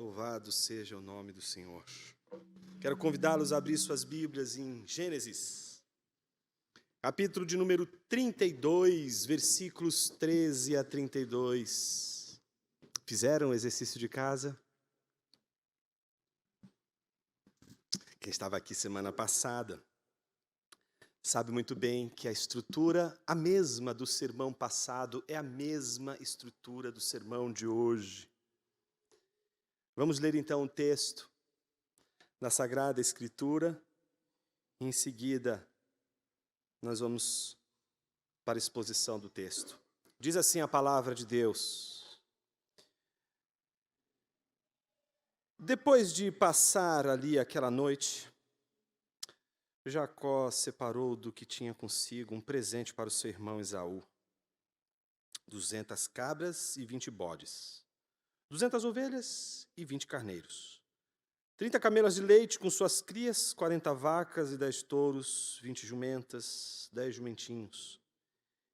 Louvado seja o nome do Senhor. Quero convidá-los a abrir suas Bíblias em Gênesis, capítulo de número 32, versículos 13 a 32. Fizeram o exercício de casa? Quem estava aqui semana passada sabe muito bem que a estrutura, a mesma do sermão passado, é a mesma estrutura do sermão de hoje. Vamos ler então o texto na Sagrada Escritura. Em seguida, nós vamos para a exposição do texto. Diz assim a palavra de Deus: depois de passar ali aquela noite, Jacó separou do que tinha consigo um presente para o seu irmão Esaú: 200 cabras e 20 bodes, 200 ovelhas e 20 carneiros, 30 camelas de leite com suas crias, 40 vacas e 10 touros, 20 jumentas, 10 jumentinhos.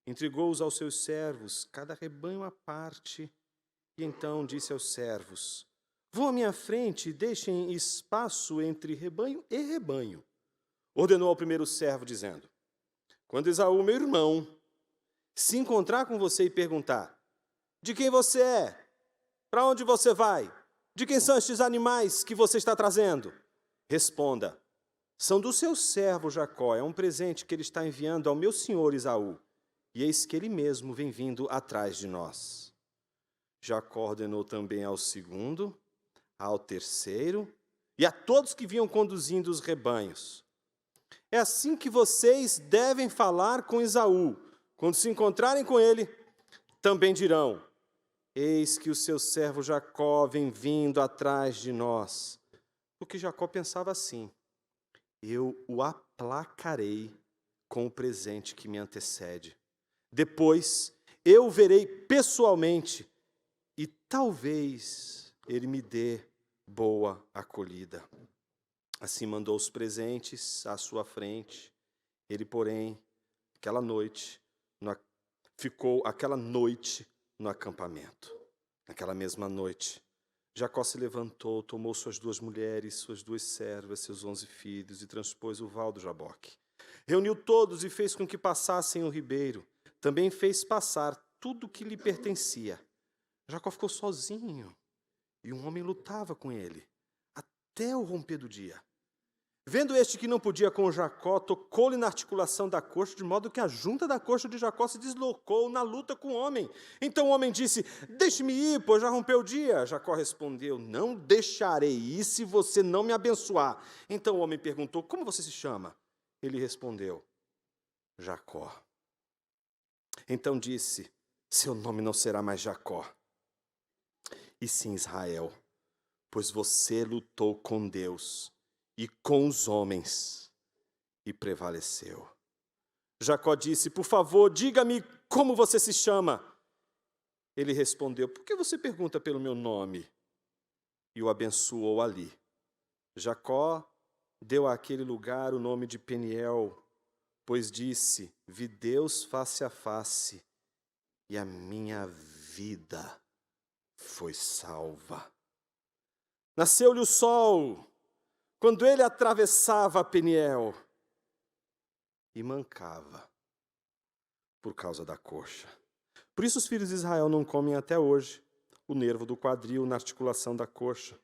Entregou-os aos seus servos, cada rebanho à parte, e então disse aos servos: vão à minha frente e deixem espaço entre rebanho e rebanho. Ordenou ao primeiro servo, dizendo: quando Esaú, meu irmão, se encontrar com você e perguntar: de quem você é? Para onde você vai? De quem são estes animais que você está trazendo? Responda: são do seu servo Jacó, é um presente que ele está enviando ao meu senhor Esaú, e eis que ele mesmo vem vindo atrás de nós. Jacó ordenou também ao segundo, ao terceiro e a todos que vinham conduzindo os rebanhos: é assim que vocês devem falar com Esaú. Quando se encontrarem com ele, também dirão: eis que o seu servo Jacó vem vindo atrás de nós. Porque Jacó pensava assim: eu o aplacarei com o presente que me antecede. Depois eu o verei pessoalmente e talvez ele me dê boa acolhida. Assim mandou os presentes à sua frente. Ele, porém, ficou aquela noite no acampamento. Naquela mesma noite, Jacó se levantou, tomou suas 2 mulheres, suas 2 servas, seus 11 filhos e transpôs o val do Jaboque. Reuniu todos e fez com que passassem o ribeiro. Também fez passar tudo o que lhe pertencia. Jacó ficou sozinho e um homem lutava com ele até o romper do dia. Vendo este que não podia com Jacó, tocou-lhe na articulação da coxa, de modo que a junta da coxa de Jacó se deslocou na luta com o homem. Então o homem disse: deixe-me ir, pois já rompeu o dia. Jacó respondeu: não deixarei ir se você não me abençoar. Então o homem perguntou: como você se chama? Ele respondeu: Jacó. Então disse: seu nome não será mais Jacó, e sim Israel, pois você lutou com Deus e com os homens, e prevaleceu. Jacó disse: por favor, diga-me como você se chama. Ele respondeu: por que você pergunta pelo meu nome? E o abençoou ali. Jacó deu àquele lugar o nome de Peniel, pois disse: vi Deus face a face, e a minha vida foi salva. Nasceu-lhe o sol quando ele atravessava Peniel, e mancava por causa da coxa. Por isso os filhos de Israel não comem até hoje o nervo do quadril na articulação da coxa,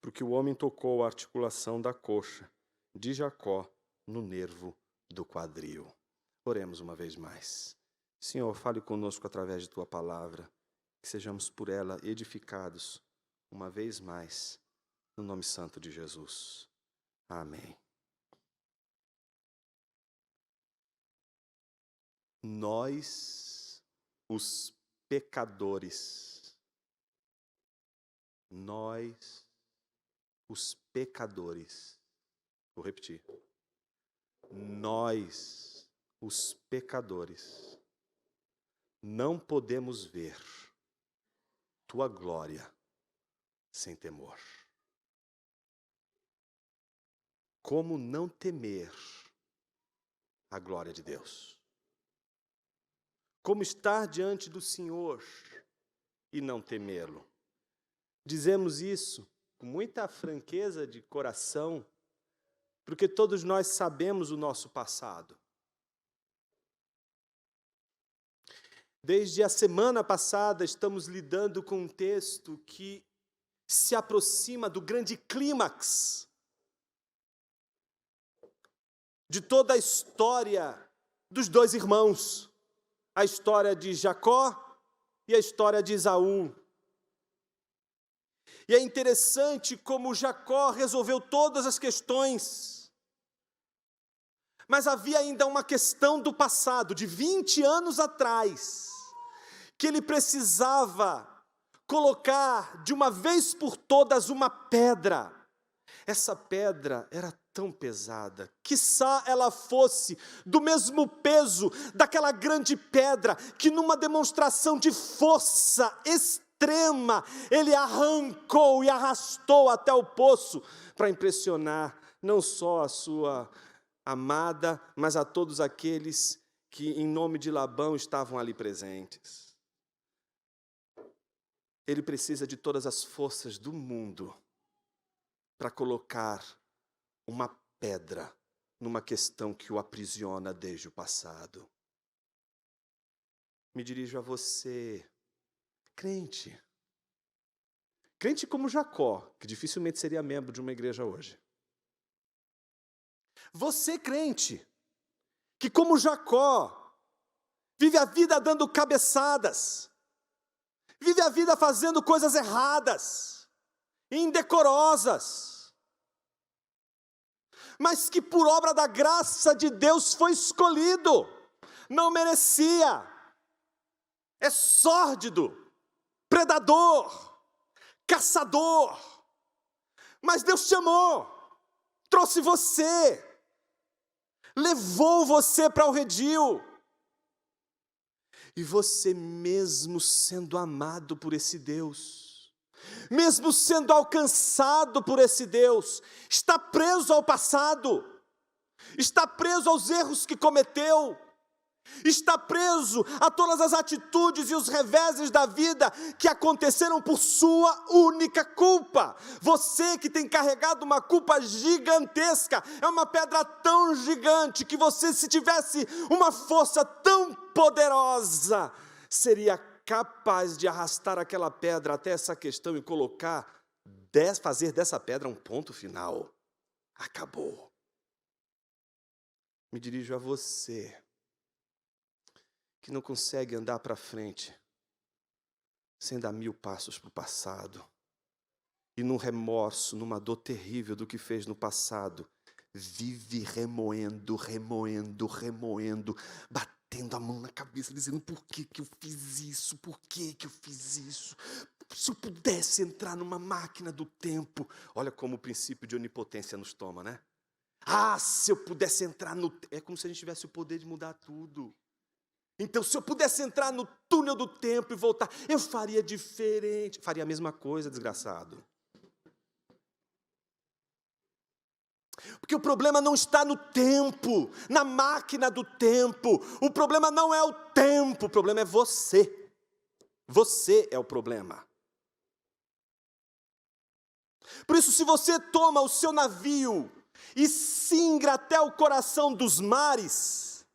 porque o homem tocou a articulação da coxa de Jacó no nervo do quadril. Oremos uma vez mais. Senhor, fale conosco através de tua palavra, que sejamos por ela edificados uma vez mais, no nome santo de Jesus. Amém. Nós, os pecadores, nós, os pecadores, vou repetir, nós, os pecadores, não podemos ver tua glória sem temor. Como não temer a glória de Deus? Como estar diante do Senhor e não temê-lo? Dizemos isso com muita franqueza de coração, porque todos nós sabemos o nosso passado. Desde a semana passada, estamos lidando com um texto que se aproxima do grande clímax de toda a história dos dois irmãos, a história de Jacó e a história de Esaú. E é interessante como Jacó resolveu todas as questões, mas havia ainda uma questão do passado, de 20 anos atrás, que ele precisava colocar de uma vez por todas uma pedra. Essa pedra era tão pesada, quiçá ela fosse do mesmo peso daquela grande pedra que numa demonstração de força extrema, ele arrancou e arrastou até o poço para impressionar não só a sua amada, mas a todos aqueles que em nome de Labão estavam ali presentes. Ele precisa de todas as forças do mundo para colocar uma pedra numa questão que o aprisiona desde o passado. Me dirijo a você, crente. Crente como Jacó, que dificilmente seria membro de uma igreja hoje. Você, crente, que como Jacó, vive a vida dando cabeçadas, vive a vida fazendo coisas erradas, indecorosas, mas que por obra da graça de Deus foi escolhido, não merecia, é sórdido, predador, caçador, mas Deus chamou, trouxe você, levou você para o redil, e você mesmo sendo amado por esse Deus, mesmo sendo alcançado por esse Deus, está preso ao passado, está preso aos erros que cometeu, está preso a todas as atitudes e os reveses da vida que aconteceram por sua única culpa. Você que tem carregado uma culpa gigantesca, é uma pedra tão gigante que você, se tivesse uma força tão poderosa, seria capaz de arrastar aquela pedra até essa questão e fazer dessa pedra um ponto final. Acabou. Me dirijo a você, que não consegue andar para frente sem dar 1000 passos para o passado, e num remorso, numa dor terrível do que fez no passado, vive remoendo, batendo a mão na cabeça, dizendo: por que eu fiz isso? Por que eu fiz isso? Se eu pudesse entrar numa máquina do tempo. Olha como o princípio de onipotência nos toma, né? Se eu pudesse entrar no... É como se a gente tivesse o poder de mudar tudo. Então, se eu pudesse entrar no túnel do tempo e voltar, eu faria diferente. Faria a mesma coisa, desgraçado. Porque o problema não está no tempo, na máquina do tempo. O problema não é o tempo, o problema é você. Você é o problema. Por isso, se você toma o seu navio e singra até o coração dos mares,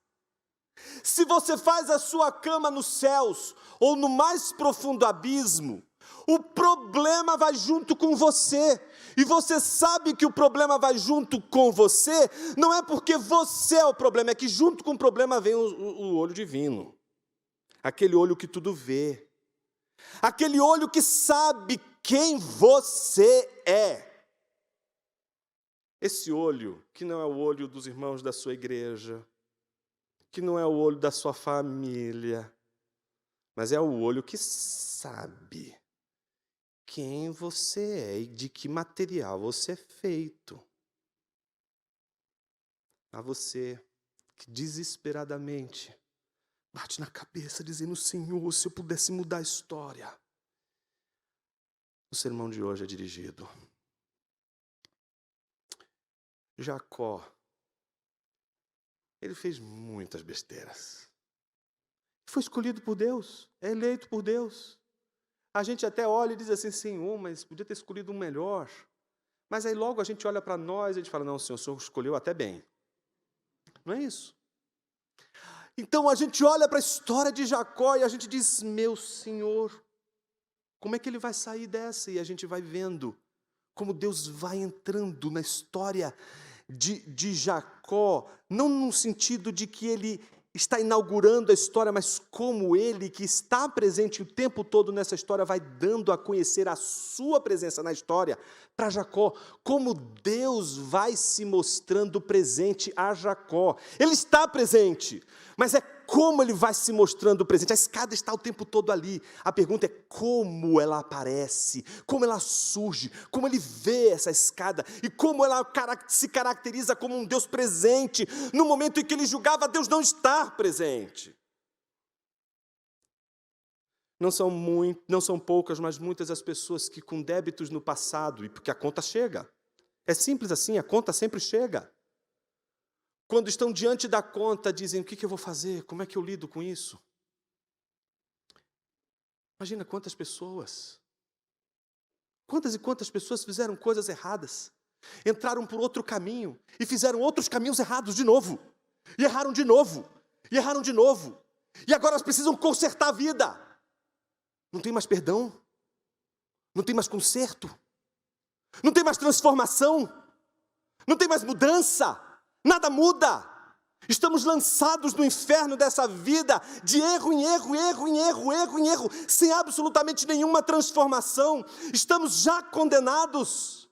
se você faz a sua cama nos céus ou no mais profundo abismo, o problema vai junto com você. E você sabe que o problema vai junto com você, não é porque você é o problema, é que junto com o problema vem o olho divino. Aquele olho que tudo vê. Aquele olho que sabe quem você é. Esse olho, que não é o olho dos irmãos da sua igreja, que não é o olho da sua família, mas é o olho que sabe quem você é e de que material você é feito. A você que desesperadamente bate na cabeça dizendo: Senhor, se eu pudesse mudar a história. O sermão de hoje é dirigido. Jacó, ele fez muitas besteiras. Foi escolhido por Deus, é eleito por Deus. A gente até olha e diz assim, Senhor, mas podia ter escolhido um melhor. Mas aí logo a gente olha para nós e a gente fala, não, Senhor, o Senhor escolheu até bem. Não é isso? Então a gente olha para a história de Jacó e a gente diz, meu Senhor, como é que ele vai sair dessa? E a gente vai vendo como Deus vai entrando na história de Jacó, não no sentido de que ele está inaugurando a história, mas como ele, que está presente o tempo todo nessa história, vai dando a conhecer a sua presença na história para Jacó, como Deus vai se mostrando presente a Jacó. Ele está presente, mas é como ele vai se mostrando presente. A escada está o tempo todo ali. A pergunta é como ela aparece, como ela surge, como ele vê essa escada e como ela se caracteriza como um Deus presente. No momento em que ele julgava Deus não estar presente. Não são poucas, mas muitas as pessoas que com débitos no passado, e porque a conta chega. É simples assim, a conta sempre chega. Quando estão diante da conta, dizem, o que eu vou fazer? Como é que eu lido com isso? Imagina quantas pessoas, quantas e quantas pessoas fizeram coisas erradas, entraram por outro caminho e fizeram outros caminhos errados de novo, e erraram de novo, e erraram de novo, e agora elas precisam consertar a vida. Não tem mais perdão, não tem mais conserto, não tem mais transformação, não tem mais mudança. Nada muda. Estamos lançados no inferno dessa vida, de erro em erro, erro em erro, erro em erro, sem absolutamente nenhuma transformação. Estamos já condenados.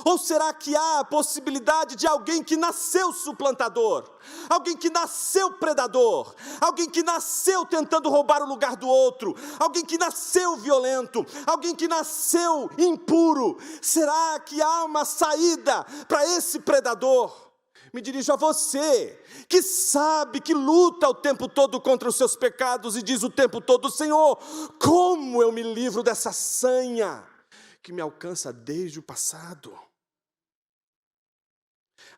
Ou será que há a possibilidade de alguém que nasceu suplantador, alguém que nasceu predador, alguém que nasceu tentando roubar o lugar do outro, alguém que nasceu violento, alguém que nasceu impuro? Será que há uma saída para esse predador? Me dirijo a você, que sabe, que luta o tempo todo contra os seus pecados e diz o tempo todo, Senhor, como eu me livro dessa sanha que me alcança desde o passado?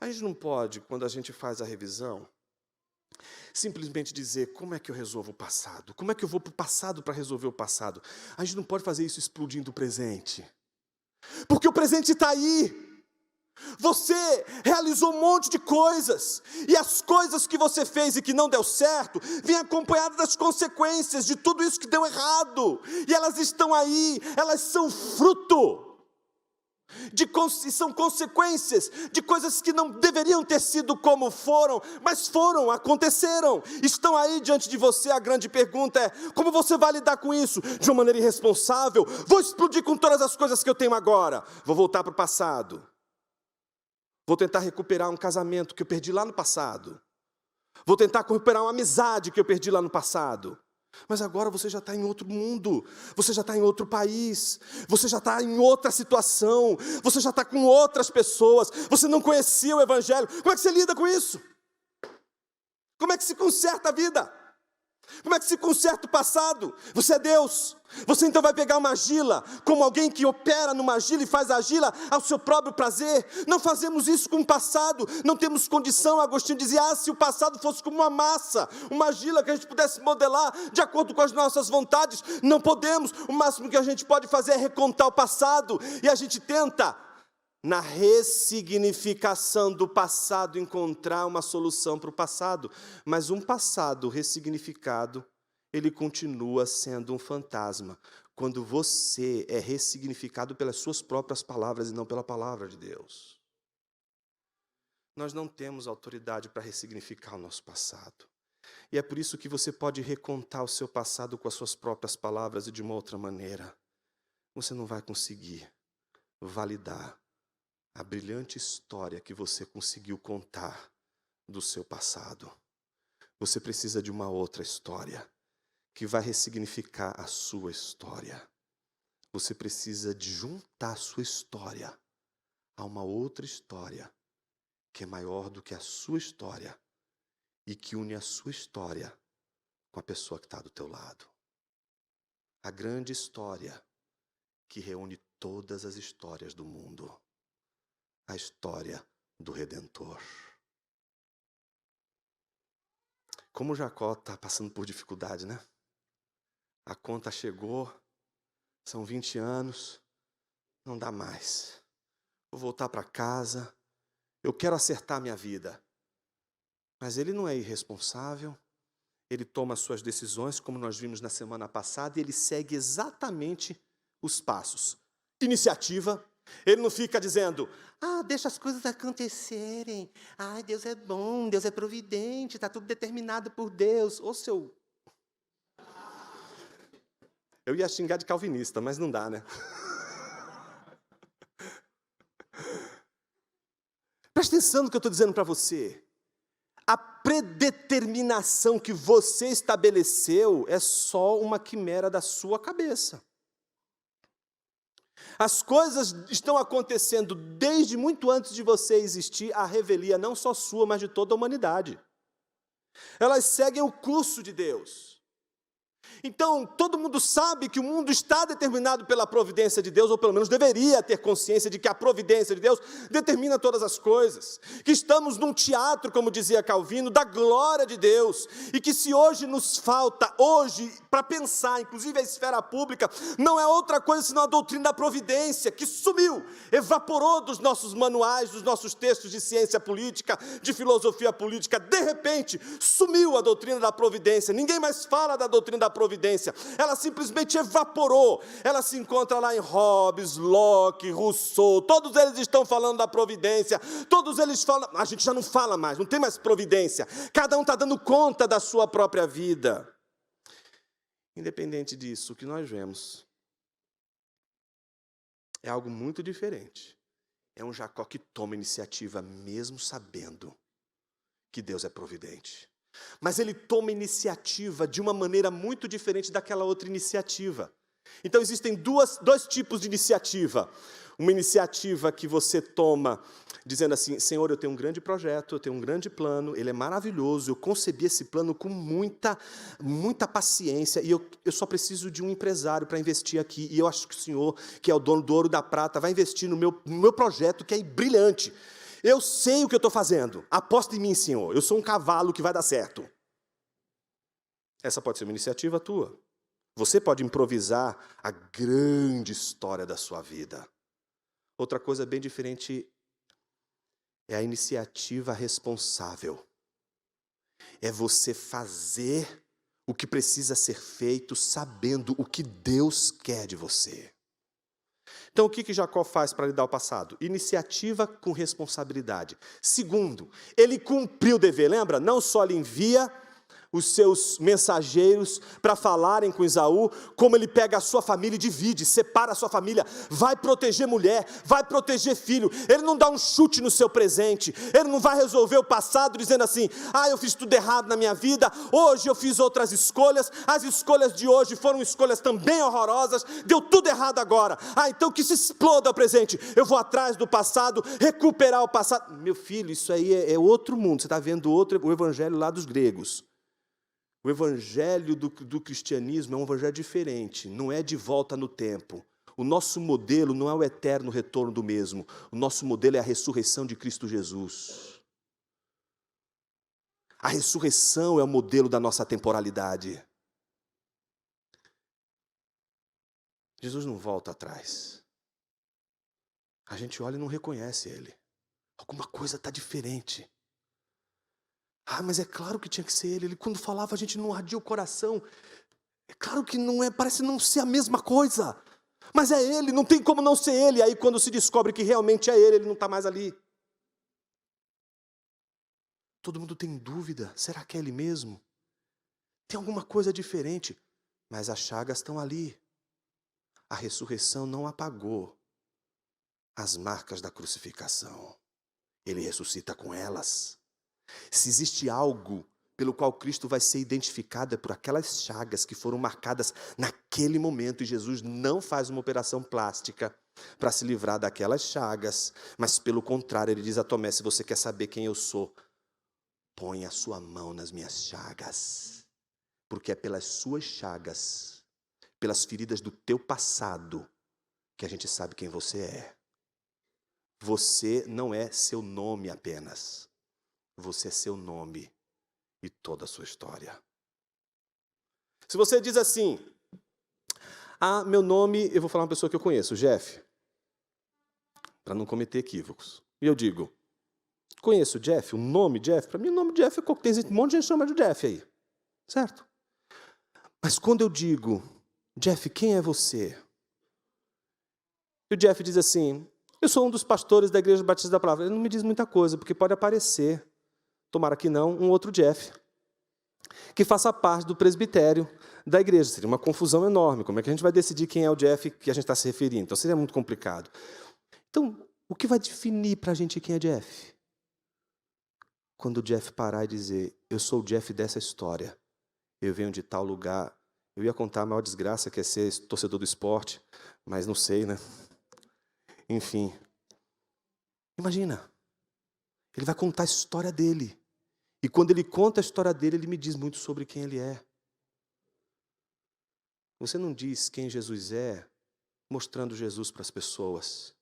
A gente não pode, quando a gente faz a revisão, simplesmente dizer, como é que eu resolvo o passado? Como é que eu vou para o passado para resolver o passado? A gente não pode fazer isso explodindo o presente, porque o presente está aí. Você realizou um monte de coisas, e as coisas que você fez e que não deu certo, vêm acompanhadas das consequências de tudo isso que deu errado, e elas estão aí, elas são fruto, são consequências de coisas que não deveriam ter sido como foram, mas foram, aconteceram, estão aí diante de você. A grande pergunta é, como você vai lidar com isso? De uma maneira irresponsável? Vou explodir com todas as coisas que eu tenho agora, vou voltar para o passado. Vou tentar recuperar um casamento que eu perdi lá no passado. Vou tentar recuperar uma amizade que eu perdi lá no passado. Mas agora você já está em outro mundo, você já está em outro país, você já está em outra situação, você já está com outras pessoas, você não conhecia o Evangelho. Como é que você lida com isso? Como é que se conserta a vida? Como é que se conserta o passado? Você é Deus. Você então vai pegar uma argila, como alguém que opera numa argila e faz a argila ao seu próprio prazer? Não fazemos isso com o passado, não temos condição. Agostinho dizia, se o passado fosse como uma massa, uma argila que a gente pudesse modelar de acordo com as nossas vontades, não podemos. O máximo que a gente pode fazer é recontar o passado, e a gente tenta, na ressignificação do passado, encontrar uma solução para o passado. Mas um passado ressignificado, ele continua sendo um fantasma, quando você é ressignificado pelas suas próprias palavras e não pela palavra de Deus. Nós não temos autoridade para ressignificar o nosso passado. E é por isso que você pode recontar o seu passado com as suas próprias palavras e de uma outra maneira. Você não vai conseguir validar a brilhante história que você conseguiu contar do seu passado. Você precisa de uma outra história que vai ressignificar a sua história. Você precisa de juntar a sua história a uma outra história que é maior do que a sua história e que une a sua história com a pessoa que está do teu lado. A grande história que reúne todas as histórias do mundo. A história do Redentor. Como Jacó está passando por dificuldade, né? A conta chegou, São 20 anos, não dá mais. Vou voltar para casa, eu quero acertar a minha vida. Mas ele não é irresponsável, ele toma as suas decisões, como nós vimos na semana passada, e ele segue exatamente os passos. Iniciativa, ele não fica dizendo, deixa as coisas acontecerem, Deus é bom, Deus é providente, está tudo determinado por Deus. Ô seu... Eu ia xingar de calvinista, mas não dá, né? Presta atenção no que eu estou dizendo para você. A predeterminação que você estabeleceu é só uma quimera da sua cabeça. As coisas estão acontecendo desde muito antes de você existir, a revelia não só sua, mas de toda a humanidade. Elas seguem o curso de Deus. Então, todo mundo sabe que o mundo está determinado pela providência de Deus, ou pelo menos deveria ter consciência de que a providência de Deus determina todas as coisas. Que estamos num teatro, como dizia Calvino, da glória de Deus. E que se hoje nos falta, para pensar, inclusive a esfera pública, não é outra coisa senão a doutrina da providência, que sumiu, evaporou dos nossos manuais, dos nossos textos de ciência política, de filosofia política. De repente, sumiu a doutrina da providência. Ninguém mais fala da doutrina da providência. Ela simplesmente evaporou. Ela se encontra lá em Hobbes, Locke, Rousseau, todos eles estão falando da providência, todos eles falam, a gente já não fala mais, não tem mais providência, cada um está dando conta da sua própria vida. Independente disso, o que nós vemos é algo muito diferente. É um Jacó que toma iniciativa, mesmo sabendo que Deus é providente. Mas ele toma iniciativa de uma maneira muito diferente daquela outra iniciativa. Então existem dois tipos de iniciativa. Uma iniciativa que você toma dizendo assim, Senhor, eu tenho um grande projeto, eu tenho um grande plano, ele é maravilhoso, eu concebi esse plano com muita paciência e eu só preciso de um empresário para investir aqui. E eu acho que o Senhor, que é o dono do ouro e da prata, vai investir no meu projeto, que é brilhante. Eu sei o que eu estou fazendo. Aposta em mim, Senhor. Eu sou um cavalo que vai dar certo. Essa pode ser uma iniciativa tua. Você pode improvisar a grande história da sua vida. Outra coisa bem diferente é a iniciativa responsável. É você fazer o que precisa ser feito sabendo o que Deus quer de você. Então, o que Jacó faz para lidar o passado? Iniciativa com responsabilidade. Segundo, ele cumpriu o dever, lembra? Não só ele envia os seus mensageiros para falarem com Esaú, como ele pega a sua família e divide, separa a sua família, vai proteger mulher, vai proteger filho. Ele não dá um chute no seu presente, ele não vai resolver o passado dizendo assim, eu fiz tudo errado na minha vida, hoje eu fiz outras escolhas, as escolhas de hoje foram escolhas também horrorosas, deu tudo errado agora, então que se exploda o presente, eu vou atrás do passado, recuperar o passado. Meu filho, isso aí é outro mundo, você está vendo o evangelho lá dos gregos. O evangelho do cristianismo é um evangelho diferente, não é de volta no tempo. O nosso modelo não é o eterno retorno do mesmo, o nosso modelo é a ressurreição de Cristo Jesus. A ressurreição é o modelo da nossa temporalidade. Jesus não volta atrás. A gente olha e não reconhece ele. Alguma coisa está diferente. Mas é claro que tinha que ser ele. Ele, quando falava, a gente não ardia o coração. É claro que não é, parece não ser a mesma coisa. Mas é ele, não tem como não ser ele. Aí quando se descobre que realmente é ele não está mais ali. Todo mundo tem dúvida, será que é ele mesmo? Tem alguma coisa diferente. Mas as chagas estão ali. A ressurreição não apagou as marcas da crucificação. Ele ressuscita com elas. Se existe algo pelo qual Cristo vai ser identificado, é por aquelas chagas que foram marcadas naquele momento, e Jesus não faz uma operação plástica para se livrar daquelas chagas, mas pelo contrário, ele diz a Tomé, se você quer saber quem eu sou, põe a sua mão nas minhas chagas, porque é pelas suas chagas, pelas feridas do teu passado, que a gente sabe quem você é. Você não é seu nome apenas. Você é seu nome e toda a sua história. Se você diz assim, Ah, meu nome, eu vou falar uma pessoa que eu conheço, Jeff, para não cometer equívocos. E eu digo, conheço o Jeff, o nome Jeff, para mim o nome Jeff é tem um monte de gente chama de Jeff aí, certo? Mas quando eu digo, Jeff, quem é você? E o Jeff diz assim, eu sou um dos pastores da Igreja Batista da Palavra. Ele não me diz muita coisa, porque pode aparecer, tomara que não, um outro Jeff, que faça parte do presbitério da igreja. Seria uma confusão enorme. Como é que a gente vai decidir quem é o Jeff que a gente está se referindo? Então seria muito complicado. Então, o que vai definir para a gente quem é Jeff? Quando o Jeff parar e dizer, eu sou o Jeff dessa história, eu venho de tal lugar, eu ia contar a maior desgraça que é ser torcedor do esporte, mas não sei, né? Enfim, imagina, ele vai contar a história dele. E quando ele conta a história dele, ele me diz muito sobre quem ele é. Você não diz quem Jesus é mostrando Jesus para as pessoas.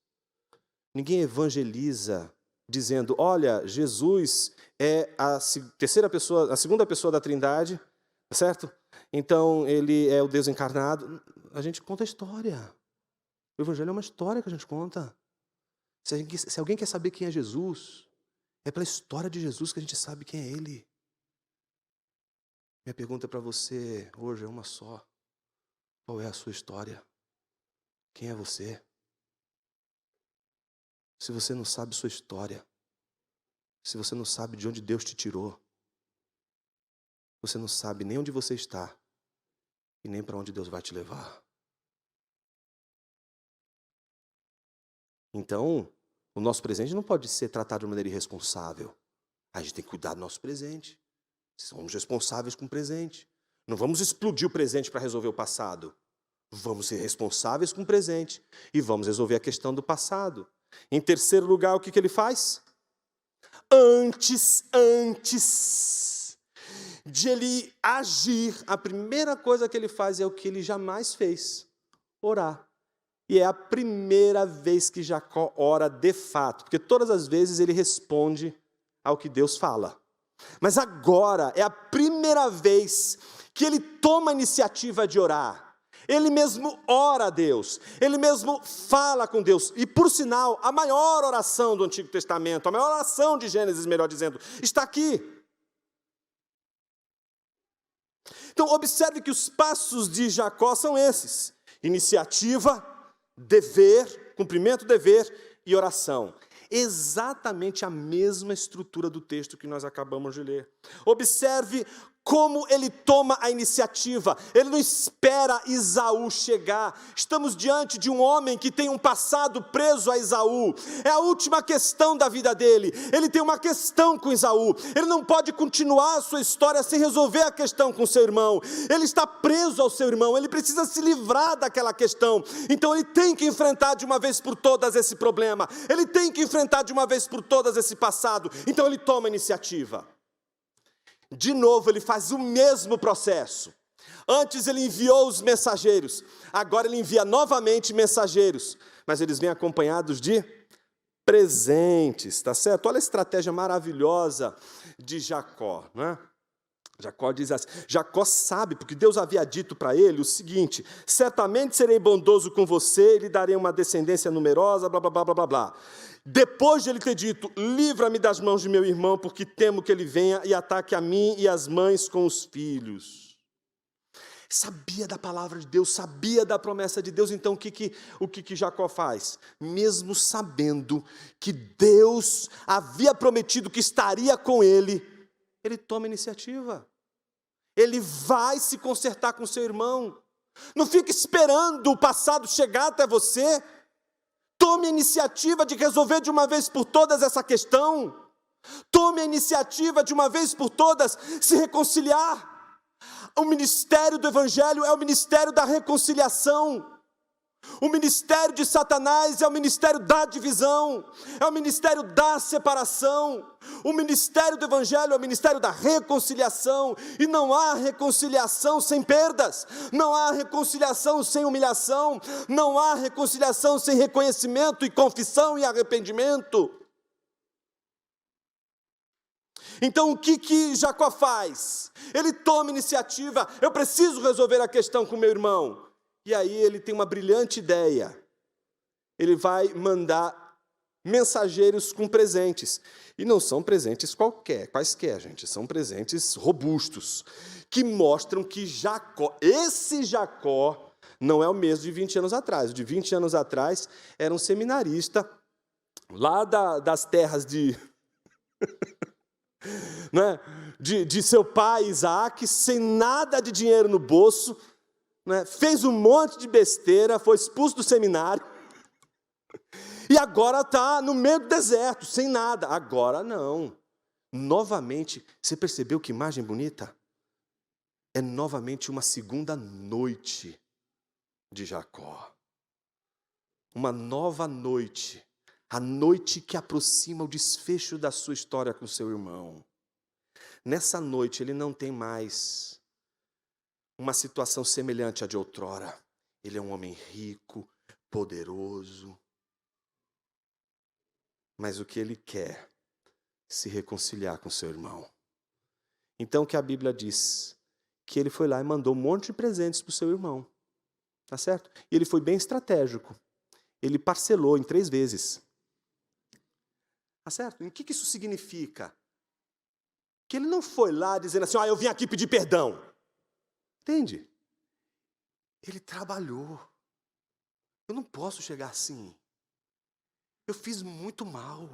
Ninguém evangeliza dizendo, olha, Jesus é a segunda pessoa da Trindade, certo? Então, ele é o Deus encarnado. A gente conta a história. O evangelho é uma história que a gente conta. Se alguém quer saber quem é Jesus, é pela história de Jesus que a gente sabe quem é Ele. Minha pergunta para você hoje é uma só. Qual é a sua história? Quem é você? Se você não sabe sua história, se você não sabe de onde Deus te tirou, você não sabe nem onde você está e nem para onde Deus vai te levar. Então, o nosso presente não pode ser tratado de maneira irresponsável. A gente tem que cuidar do nosso presente. Somos responsáveis com o presente. Não vamos explodir o presente para resolver o passado. Vamos ser responsáveis com o presente e vamos resolver a questão do passado. Em terceiro lugar, o que ele faz? Antes de ele agir, a primeira coisa que ele faz é o que ele jamais fez: orar. E é a primeira vez que Jacó ora de fato, porque todas as vezes ele responde ao que Deus fala. Mas agora é a primeira vez que ele toma a iniciativa de orar. Ele mesmo ora a Deus, ele mesmo fala com Deus. E, por sinal, a maior oração do Antigo Testamento, a maior oração de Gênesis, melhor dizendo, está aqui. Então, observe que os passos de Jacó são esses: iniciativa, dever, cumprimento do dever e oração. Exatamente a mesma estrutura do texto que nós acabamos de ler. Observe como ele toma a iniciativa. Ele não espera Esaú chegar. Estamos diante de um homem que tem um passado preso a Esaú. É a última questão da vida dele. Ele tem uma questão com Esaú. Ele não pode continuar a sua história sem resolver a questão com seu irmão. Ele está preso ao seu irmão. Ele precisa se livrar daquela questão. Então ele tem que enfrentar de uma vez por todas esse problema. Ele tem que enfrentar de uma vez por todas esse passado. Então ele toma a iniciativa. De novo, ele faz o mesmo processo. Antes ele enviou os mensageiros, agora ele envia novamente mensageiros, mas eles vêm acompanhados de presentes, tá certo? Olha a estratégia maravilhosa de Jacó, não é? Jacó diz assim, Jacó sabe, porque Deus havia dito para ele o seguinte: certamente serei bondoso com você e lhe darei uma descendência numerosa, blá, blá, blá, blá, blá, blá. Depois de ele ter dito, livra-me das mãos de meu irmão, porque temo que ele venha e ataque a mim e as mães com os filhos. Sabia da palavra de Deus, sabia da promessa de Deus. Então o que Jacó faz? Mesmo sabendo que Deus havia prometido que estaria com ele, ele toma iniciativa. Ele vai se consertar com seu irmão. Não fique esperando o passado chegar até você. Tome a iniciativa de resolver de uma vez por todas essa questão. Tome a iniciativa de uma vez por todas se reconciliar. O ministério do Evangelho é o ministério da reconciliação. O ministério de Satanás é o ministério da divisão, é o ministério da separação. O ministério do Evangelho é o ministério da reconciliação. E não há reconciliação sem perdas, não há reconciliação sem humilhação, não há reconciliação sem reconhecimento e confissão e arrependimento. Então o que Jacó faz? Ele toma iniciativa. Eu preciso resolver a questão com meu irmão. E aí ele tem uma brilhante ideia. Ele vai mandar mensageiros com presentes. E não são presentes quaisquer, gente. São presentes robustos, que mostram que esse Jacó, não é o mesmo de 20 anos atrás. O de 20 anos atrás era um seminarista lá das terras né, de seu pai, Isaac, sem nada de dinheiro no bolso, né, fez um monte de besteira, foi expulso do seminário, e agora está no meio do deserto, sem nada. Agora não. Novamente, você percebeu que imagem bonita? É novamente uma segunda noite de Jacó. Uma nova noite. A noite que aproxima o desfecho da sua história com seu irmão. Nessa noite, ele não tem mais uma situação semelhante à de outrora. Ele é um homem rico, poderoso. Mas o que ele quer? Se reconciliar com seu irmão. Então, o que a Bíblia diz? Que ele foi lá e mandou um monte de presentes para o seu irmão. Tá certo? E ele foi bem estratégico. Ele parcelou em 3 vezes. Tá certo? E o que isso significa? Que ele não foi lá dizendo assim, eu vim aqui pedir perdão. Entende? Ele trabalhou. Eu não posso chegar assim. Eu fiz muito mal.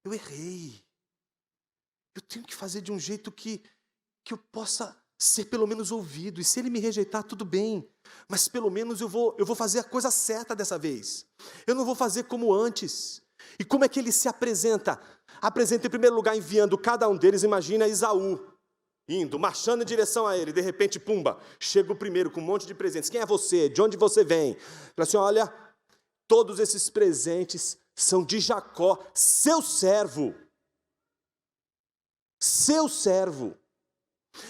Eu errei. Eu tenho que fazer de um jeito que eu possa ser pelo menos ouvido. E se ele me rejeitar, tudo bem. Mas pelo menos eu vou fazer a coisa certa dessa vez. Eu não vou fazer como antes. E como é que ele se apresenta? Apresenta em primeiro lugar enviando cada um deles, imagina Esaú, indo, marchando em direção a ele. De repente, pumba, chega o primeiro com um monte de presentes. Quem é você? De onde você vem? Fala assim, olha, todos esses presentes são de Jacó, seu servo. Seu servo.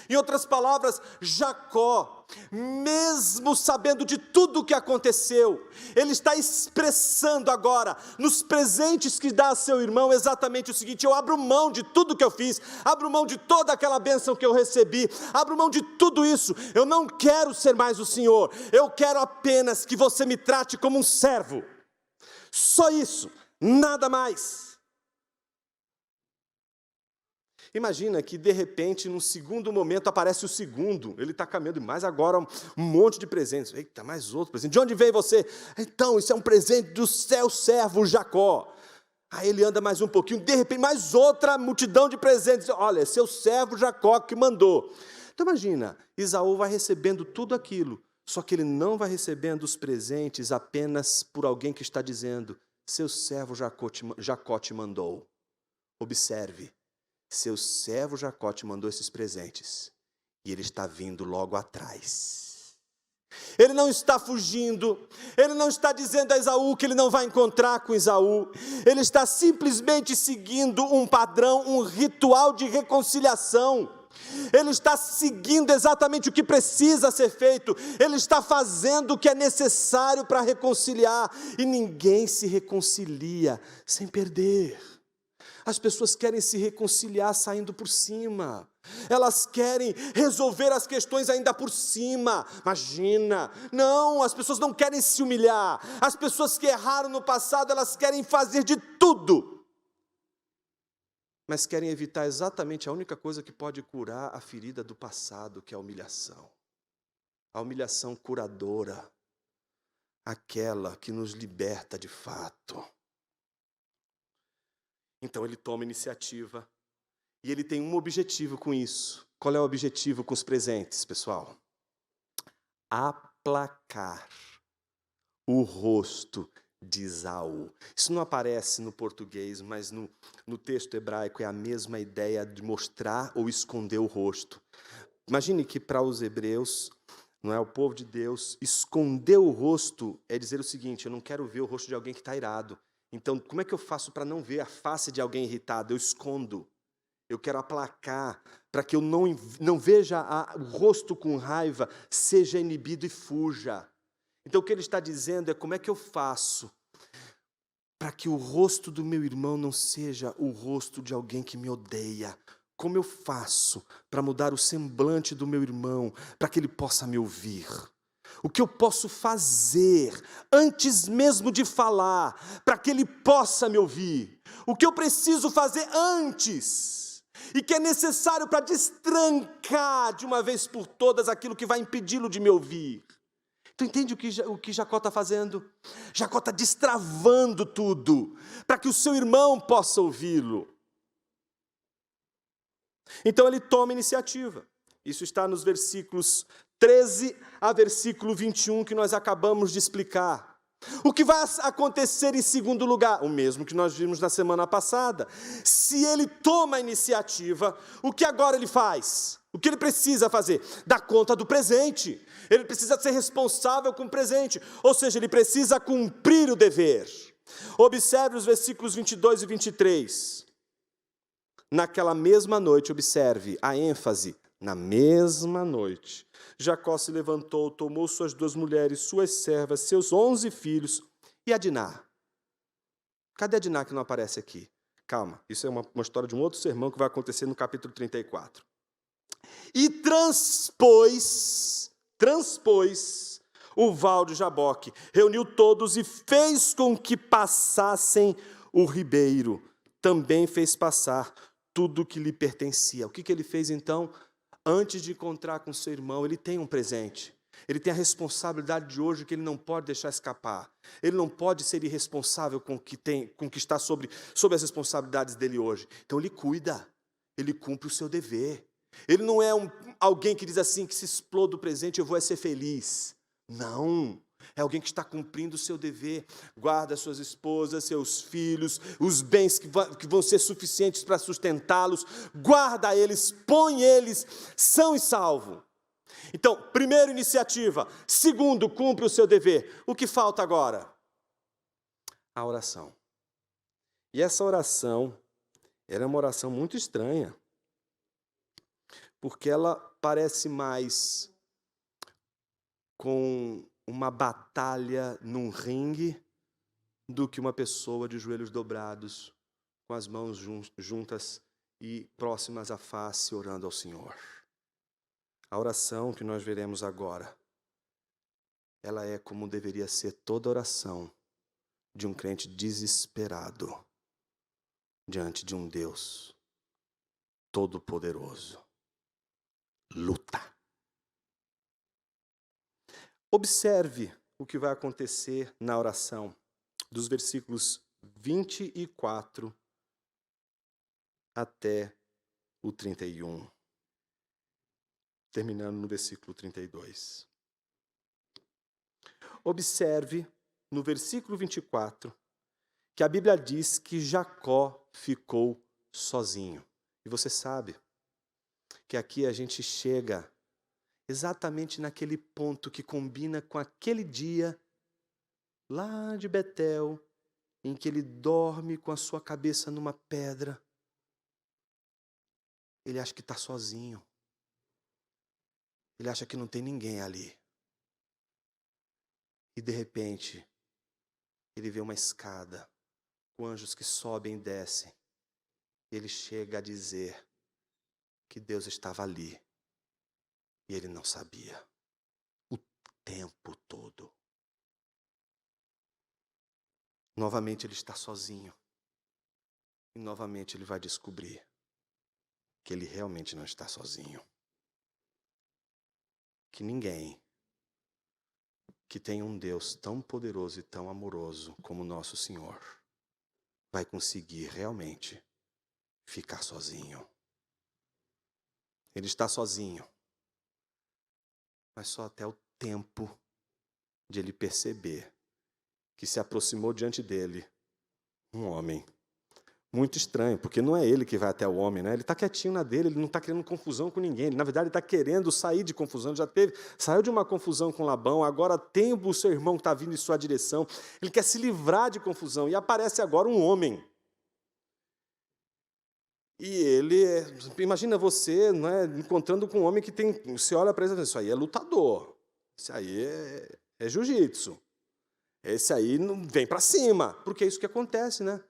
Em outras palavras, Jacó, mesmo sabendo de tudo o que aconteceu, ele está expressando agora, nos presentes que dá a seu irmão, exatamente o seguinte: eu abro mão de tudo que eu fiz, abro mão de toda aquela bênção que eu recebi, abro mão de tudo isso, eu não quero ser mais o Senhor, eu quero apenas que você me trate como um servo, só isso, nada mais. Imagina que de repente, num segundo momento, aparece o segundo, ele está caminhando, mais agora um monte de presentes. Eita, mais outro presente. De onde veio você? Então, isso é um presente do seu servo Jacó. Aí ele anda mais um pouquinho, de repente, mais outra multidão de presentes. Olha, seu servo Jacó que mandou. Então imagina, Esaú vai recebendo tudo aquilo, só que ele não vai recebendo os presentes apenas por alguém que está dizendo, seu servo Jacó te mandou. Observe. Seu servo Jacó te mandou esses presentes. E ele está vindo logo atrás. Ele não está fugindo. Ele não está dizendo a Esaú que ele não vai encontrar com Esaú. Ele está simplesmente seguindo um padrão, um ritual de reconciliação. Ele está seguindo exatamente o que precisa ser feito. Ele está fazendo o que é necessário para reconciliar. E ninguém se reconcilia sem perder. As pessoas querem se reconciliar saindo por cima. Elas querem resolver as questões ainda por cima. Imagina. Não, as pessoas não querem se humilhar. As pessoas que erraram no passado, elas querem fazer de tudo. Mas querem evitar exatamente a única coisa que pode curar a ferida do passado, que é a humilhação. A humilhação curadora. Aquela que nos liberta de fato. Então ele toma iniciativa e ele tem um objetivo com isso. Qual é o objetivo com os presentes, pessoal? Aplacar o rosto de Esaú. Isso não aparece no português, mas no texto hebraico é a mesma ideia de mostrar ou esconder o rosto. Imagine que para os hebreus, não é o povo de Deus, esconder o rosto é dizer o seguinte: eu não quero ver o rosto de alguém que está irado. Então, como é que eu faço para não ver a face de alguém irritado? Eu escondo. Eu quero aplacar, para que eu não veja o rosto com raiva, seja inibido e fuja. Então, o que ele está dizendo é como é que eu faço para que o rosto do meu irmão não seja o rosto de alguém que me odeia. Como eu faço para mudar o semblante do meu irmão, para que ele possa me ouvir? O que eu posso fazer antes mesmo de falar, para que ele possa me ouvir? O que eu preciso fazer antes? E que é necessário para destrancar de uma vez por todas aquilo que vai impedi-lo de me ouvir? Tu entende o que Jacó está fazendo? Jacó está destravando tudo, para que o seu irmão possa ouvi-lo. Então ele toma iniciativa. Isso está nos versículos 13 a versículo 21, que nós acabamos de explicar. O que vai acontecer em segundo lugar? O mesmo que nós vimos na semana passada. Se ele toma a iniciativa, o que agora ele faz? O que ele precisa fazer? Dar conta do presente. Ele precisa ser responsável com o presente. Ou seja, ele precisa cumprir o dever. Observe os versículos 22 e 23. Naquela mesma noite, observe a ênfase. Na mesma noite, Jacó se levantou, tomou suas 2 mulheres, suas servas, seus 11 filhos e Adiná. Cadê Adiná que não aparece aqui? Calma, isso é uma história de um outro sermão que vai acontecer no capítulo 34. E transpôs o val de Jaboque, reuniu todos e fez com que passassem o ribeiro. Também fez passar tudo que lhe pertencia. O que ele fez então? Antes de encontrar com seu irmão, ele tem um presente. Ele tem a responsabilidade de hoje que ele não pode deixar escapar. Ele não pode ser irresponsável com o que está sobre as responsabilidades dele hoje. Então ele cuida, ele cumpre o seu dever. Ele não é alguém que diz assim, que se exploda o presente, eu vou ser feliz. Não. É alguém que está cumprindo o seu dever, guarda suas esposas, seus filhos, os bens que vão ser suficientes para sustentá-los, guarda eles, põe eles são e salvo. Então, primeiro, iniciativa. Segundo, cumpre o seu dever. O que falta agora? A oração. E essa oração, ela é uma oração muito estranha, porque ela parece mais com uma batalha num ringue do que uma pessoa de joelhos dobrados, com as mãos juntas e próximas à face, orando ao Senhor. A oração que nós veremos agora, ela é como deveria ser toda oração de um crente desesperado diante de um Deus todo-poderoso. Luta. Observe o que vai acontecer na oração, dos versículos 24 até o 31, terminando no versículo 32. Observe no versículo 24 que a Bíblia diz que Jacó ficou sozinho. E você sabe que aqui a gente chega exatamente naquele ponto que combina com aquele dia lá de Betel, em que ele dorme com a sua cabeça numa pedra. Ele acha que está sozinho. Ele acha que não tem ninguém ali. E de repente, ele vê uma escada, com anjos que sobem e descem. Ele chega a dizer que Deus estava ali. E ele não sabia. O tempo todo. Novamente ele está sozinho. E novamente ele vai descobrir que ele realmente não está sozinho. Que ninguém que tem um Deus tão poderoso e tão amoroso como nosso Senhor vai conseguir realmente ficar sozinho. Ele está sozinho. Mas só até o tempo de ele perceber que se aproximou diante dele um homem. Muito estranho, porque não é ele que vai até o homem, né? Ele está quietinho na dele, ele não está querendo confusão com ninguém. Ele, na verdade, está querendo sair de confusão. Saiu de uma confusão com Labão, agora tem o seu irmão que está vindo em sua direção. Ele quer se livrar de confusão e aparece agora um homem. E ele, imagina você, não é, encontrando com um homem que tem, você olha para ele e diz, isso aí é lutador, isso aí é jiu-jitsu, esse aí não vem para cima, porque é isso que acontece, né?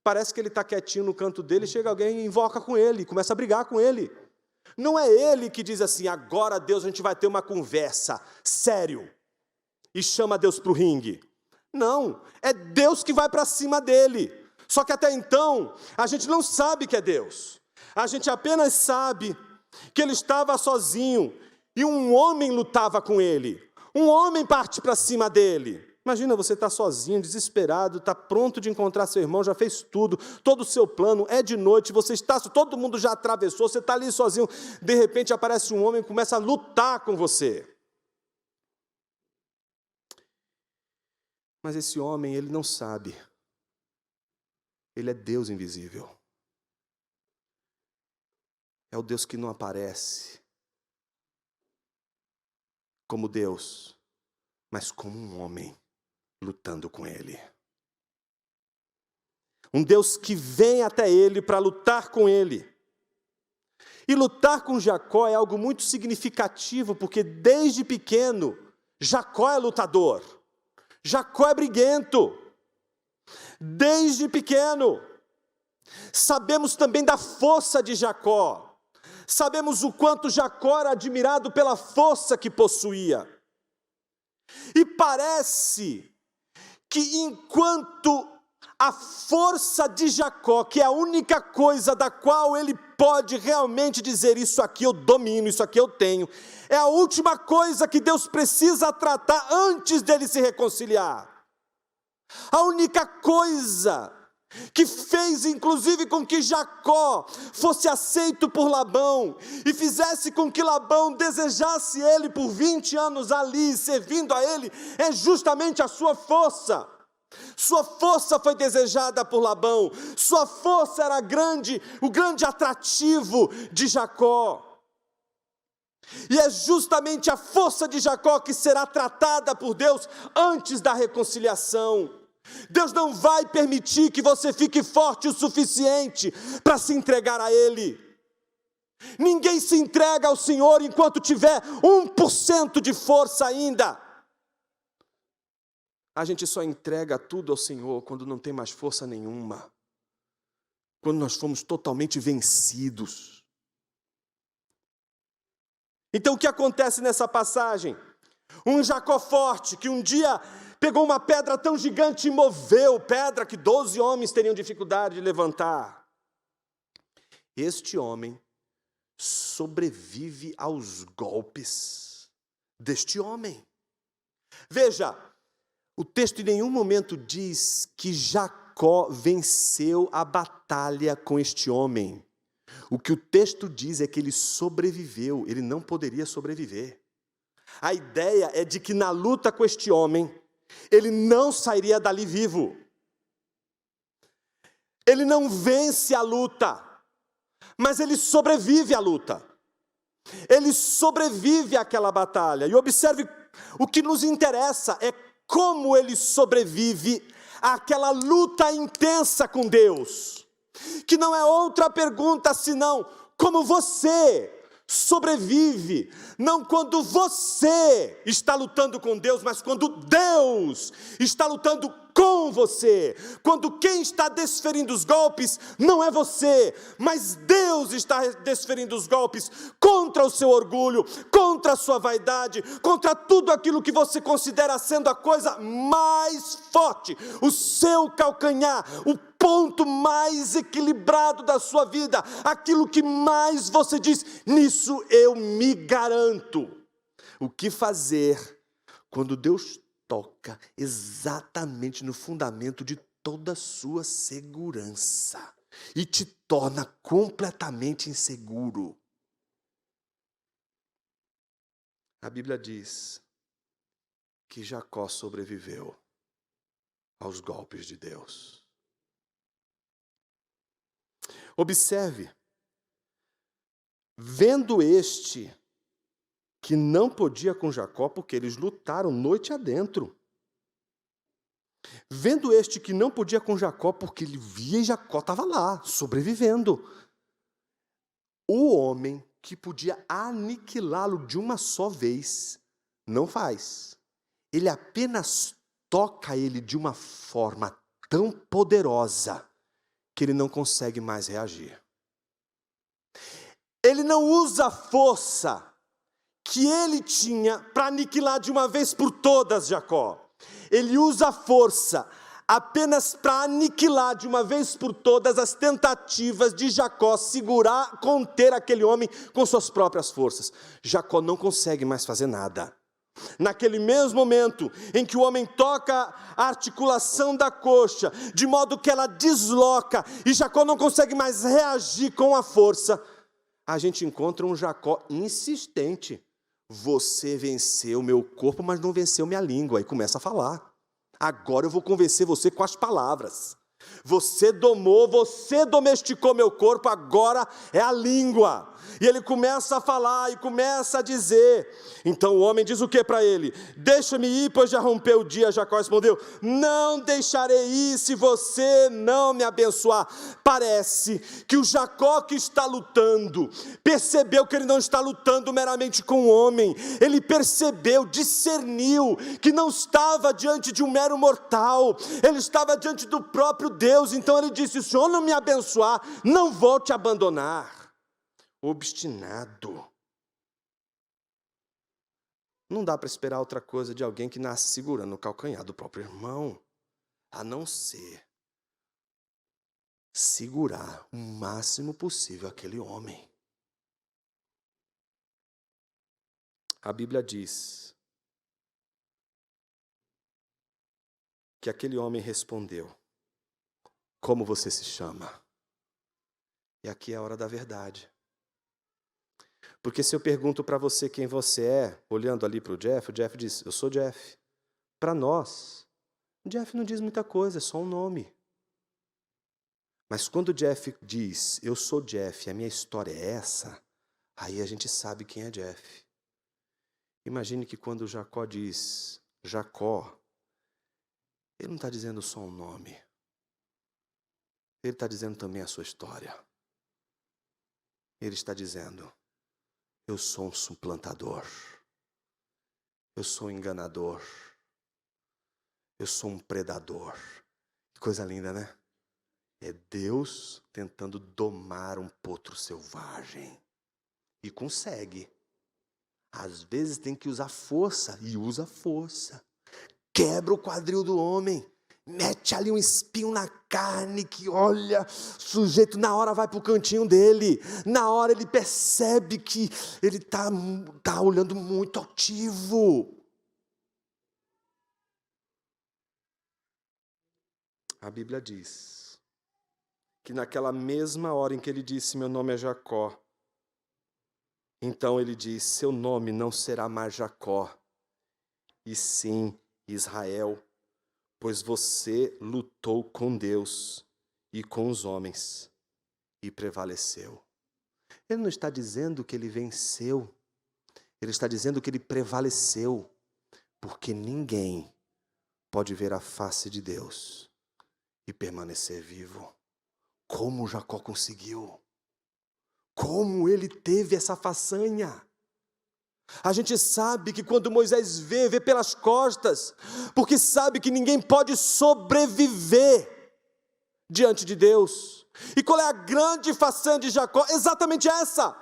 Parece que ele está quietinho no canto dele, chega alguém e invoca com ele, começa a brigar com ele. Não é ele que diz assim, agora Deus, a gente vai ter uma conversa, sério. e chama Deus para o ringue. Não, é Deus que vai para cima dele. Só que até então, a gente não sabe que é Deus. A gente apenas sabe que ele estava sozinho e um homem lutava com ele. Um homem parte para cima dele. Imagina, você está sozinho, desesperado, está pronto de encontrar seu irmão, já fez tudo, todo o seu plano, é de noite, você está, todo mundo já atravessou, você está ali sozinho, de repente aparece um homem e começa a lutar com você. Mas esse homem, ele não sabe. Ele é Deus invisível. É o Deus que não aparece como Deus, mas como um homem lutando com ele. Um Deus que vem até ele para lutar com ele. E lutar com Jacó é algo muito significativo, porque desde pequeno, Jacó é lutador. Jacó é briguento. Desde pequeno. Sabemos também da força de Jacó. Sabemos o quanto Jacó era admirado pela força que possuía. E parece que enquanto a força de Jacó, que é a única coisa da qual ele pode realmente dizer, isso aqui eu domino, isso aqui eu tenho, é a última coisa que Deus precisa tratar antes dele se reconciliar. A única coisa que fez inclusive com que Jacó fosse aceito por Labão e fizesse com que Labão desejasse ele por 20 anos ali, servindo a ele, é justamente a sua força. Sua força foi desejada por Labão, sua força era grande, o grande atrativo de Jacó. E é justamente a força de Jacó que será tratada por Deus antes da reconciliação. Deus não vai permitir que você fique forte o suficiente para se entregar a Ele. Ninguém se entrega ao Senhor enquanto tiver 1% de força ainda. A gente só entrega tudo ao Senhor quando não tem mais força nenhuma. Quando nós fomos totalmente vencidos. Então o que acontece nessa passagem? Um Jacó forte que um dia pegou uma pedra tão gigante e moveu, pedra que 12 homens teriam dificuldade de levantar. Este homem sobrevive aos golpes deste homem. Veja, o texto em nenhum momento diz que Jacó venceu a batalha com este homem. O que o texto diz é que ele sobreviveu, ele não poderia sobreviver. A ideia é de que na luta com este homem, ele não sairia dali vivo. Ele não vence a luta, mas ele sobrevive à luta. Ele sobrevive àquela batalha. E observe, o que nos interessa é como ele sobrevive àquela luta intensa com Deus. Que não é outra pergunta senão, como você sobrevive, não quando você está lutando com Deus, mas quando Deus está lutando com você, quando quem está desferindo os golpes não é você, mas Deus está desferindo os golpes contra o seu orgulho, contra a sua vaidade, contra tudo aquilo que você considera sendo a coisa mais forte, o seu calcanhar, o ponto mais equilibrado da sua vida, aquilo que mais você diz, nisso eu me garanto. O que fazer quando Deus toca exatamente no fundamento de toda a sua segurança e te torna completamente inseguro? A Bíblia diz que Jacó sobreviveu aos golpes de Deus. Observe, vendo este que não podia com Jacó, porque eles lutaram noite adentro. Vendo este que não podia com Jacó, porque ele via e Jacó estava lá, sobrevivendo. O homem que podia aniquilá-lo de uma só vez, não faz. Ele apenas toca ele de uma forma tão poderosa que ele não consegue mais reagir. Ele não usa a força que ele tinha para aniquilar de uma vez por todas Jacó. Ele usa a força apenas para aniquilar de uma vez por todas as tentativas de Jacó segurar, conter aquele homem com suas próprias forças. Jacó não consegue mais fazer nada. Naquele mesmo momento em que o homem toca a articulação da coxa, de modo que ela desloca, e Jacó não consegue mais reagir com a força, a gente encontra um Jacó insistente. Você venceu meu corpo, mas não venceu minha língua. E começa a falar. Agora eu vou convencer você com as palavras. Você domou, você domesticou meu corpo, agora é a língua. E ele começa a falar e começa a dizer. Então o homem diz o que para ele? Deixa-me ir, pois já rompeu o dia. Jacó respondeu: não deixarei ir se você não me abençoar. Parece que o Jacó que está lutando, percebeu que ele não está lutando meramente com o homem. Ele percebeu, discerniu que não estava diante de um mero mortal. Ele estava diante do próprio Deus. Então ele disse: se o Senhor não me abençoar, não vou te abandonar. Obstinado. Não dá para esperar outra coisa de alguém que nasce segurando o calcanhar do próprio irmão, a não ser segurar o máximo possível aquele homem. A Bíblia diz que aquele homem respondeu: como você se chama? E aqui é a hora da verdade. Porque se eu pergunto para você quem você é, olhando ali para o Jeff diz: eu sou Jeff. Para nós, Jeff não diz muita coisa, é só um nome. Mas quando o Jeff diz: eu sou Jeff, a minha história é essa, aí a gente sabe quem é Jeff. Imagine que quando Jacó diz Jacó, ele não está dizendo só um nome. Ele está dizendo também a sua história. Ele está dizendo: eu sou um suplantador, eu sou um enganador, eu sou um predador. Que coisa linda, né? É Deus tentando domar um potro selvagem. E consegue. Às vezes tem que usar força, e usa força. Quebra o quadril do homem. Mete ali um espinho na carne que, olha, o sujeito na hora vai para o cantinho dele. Na hora ele percebe que ele tá olhando muito altivo. A Bíblia diz que naquela mesma hora em que ele disse: meu nome é Jacó, então ele diz: seu nome não será mais Jacó, e sim Israel, pois você lutou com Deus e com os homens e prevaleceu. Ele não está dizendo que ele venceu, ele está dizendo que ele prevaleceu, porque ninguém pode ver a face de Deus e permanecer vivo. Como Jacó conseguiu? Como ele teve essa façanha? A gente sabe que quando Moisés vê pelas costas, porque sabe que ninguém pode sobreviver diante de Deus. E qual é a grande façanha de Jacó? Exatamente essa: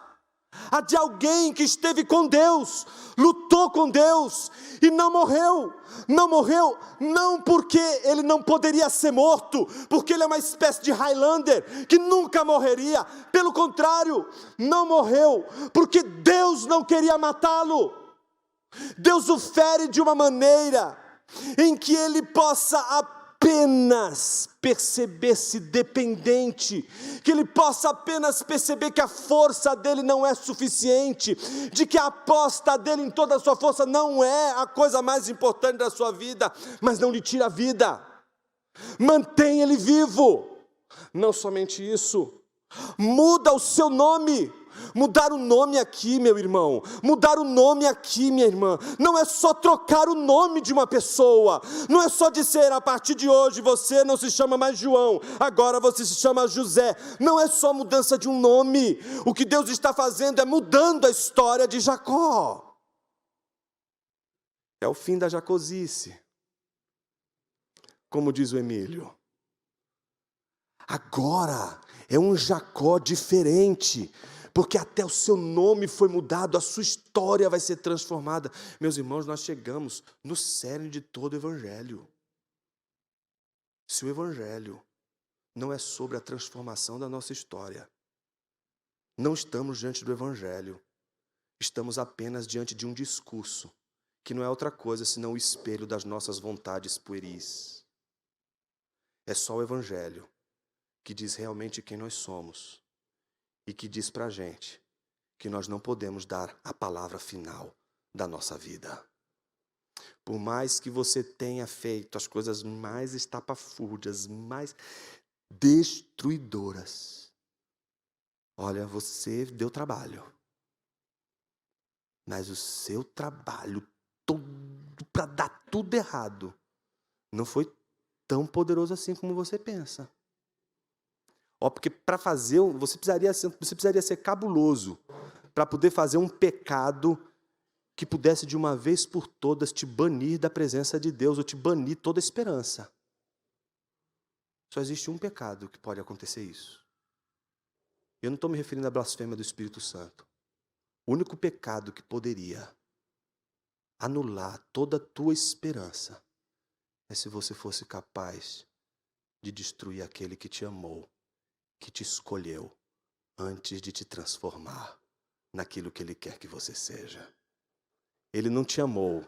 a de alguém que esteve com Deus, lutou com Deus e não morreu. Não morreu não porque ele não poderia ser morto, porque ele é uma espécie de Highlander que nunca morreria. Pelo contrário, não morreu porque Deus não queria matá-lo. Deus o fere de uma maneira em que ele possa apenas perceber-se dependente, que ele possa apenas perceber que a força dele não é suficiente, de que a aposta dele em toda a sua força não é a coisa mais importante da sua vida, mas não lhe tira a vida, mantém ele vivo. Não somente isso, muda o seu nome. Mudar o nome aqui, meu irmão, mudar o nome aqui, minha irmã, não é só trocar o nome de uma pessoa, não é só dizer: a partir de hoje você não se chama mais João, agora você se chama José. Não é só mudança de um nome. O que Deus está fazendo é mudando a história de Jacó. É o fim da jacosice, como diz o Emílio. Agora é um Jacó diferente, porque até o seu nome foi mudado, a sua história vai ser transformada. Meus irmãos, nós chegamos no cerne de todo o Evangelho. Se o Evangelho não é sobre a transformação da nossa história, não estamos diante do Evangelho, estamos apenas diante de um discurso, que não é outra coisa senão o espelho das nossas vontades pueris. É só o Evangelho que diz realmente quem nós somos e que diz pra gente que nós não podemos dar a palavra final da nossa vida. Por mais que você tenha feito as coisas mais estapafúrdias, mais destruidoras, olha, você deu trabalho. Mas o seu trabalho todo para dar tudo errado não foi tão poderoso assim como você pensa. Porque para fazer, você precisaria ser cabuloso para poder fazer um pecado que pudesse de uma vez por todas te banir da presença de Deus ou te banir toda a esperança. Só existe um pecado que pode acontecer isso. Eu não estou me referindo à blasfêmia do Espírito Santo. O único pecado que poderia anular toda a tua esperança é se você fosse capaz de destruir aquele que te amou, que te escolheu, antes de te transformar naquilo que Ele quer que você seja. Ele não te amou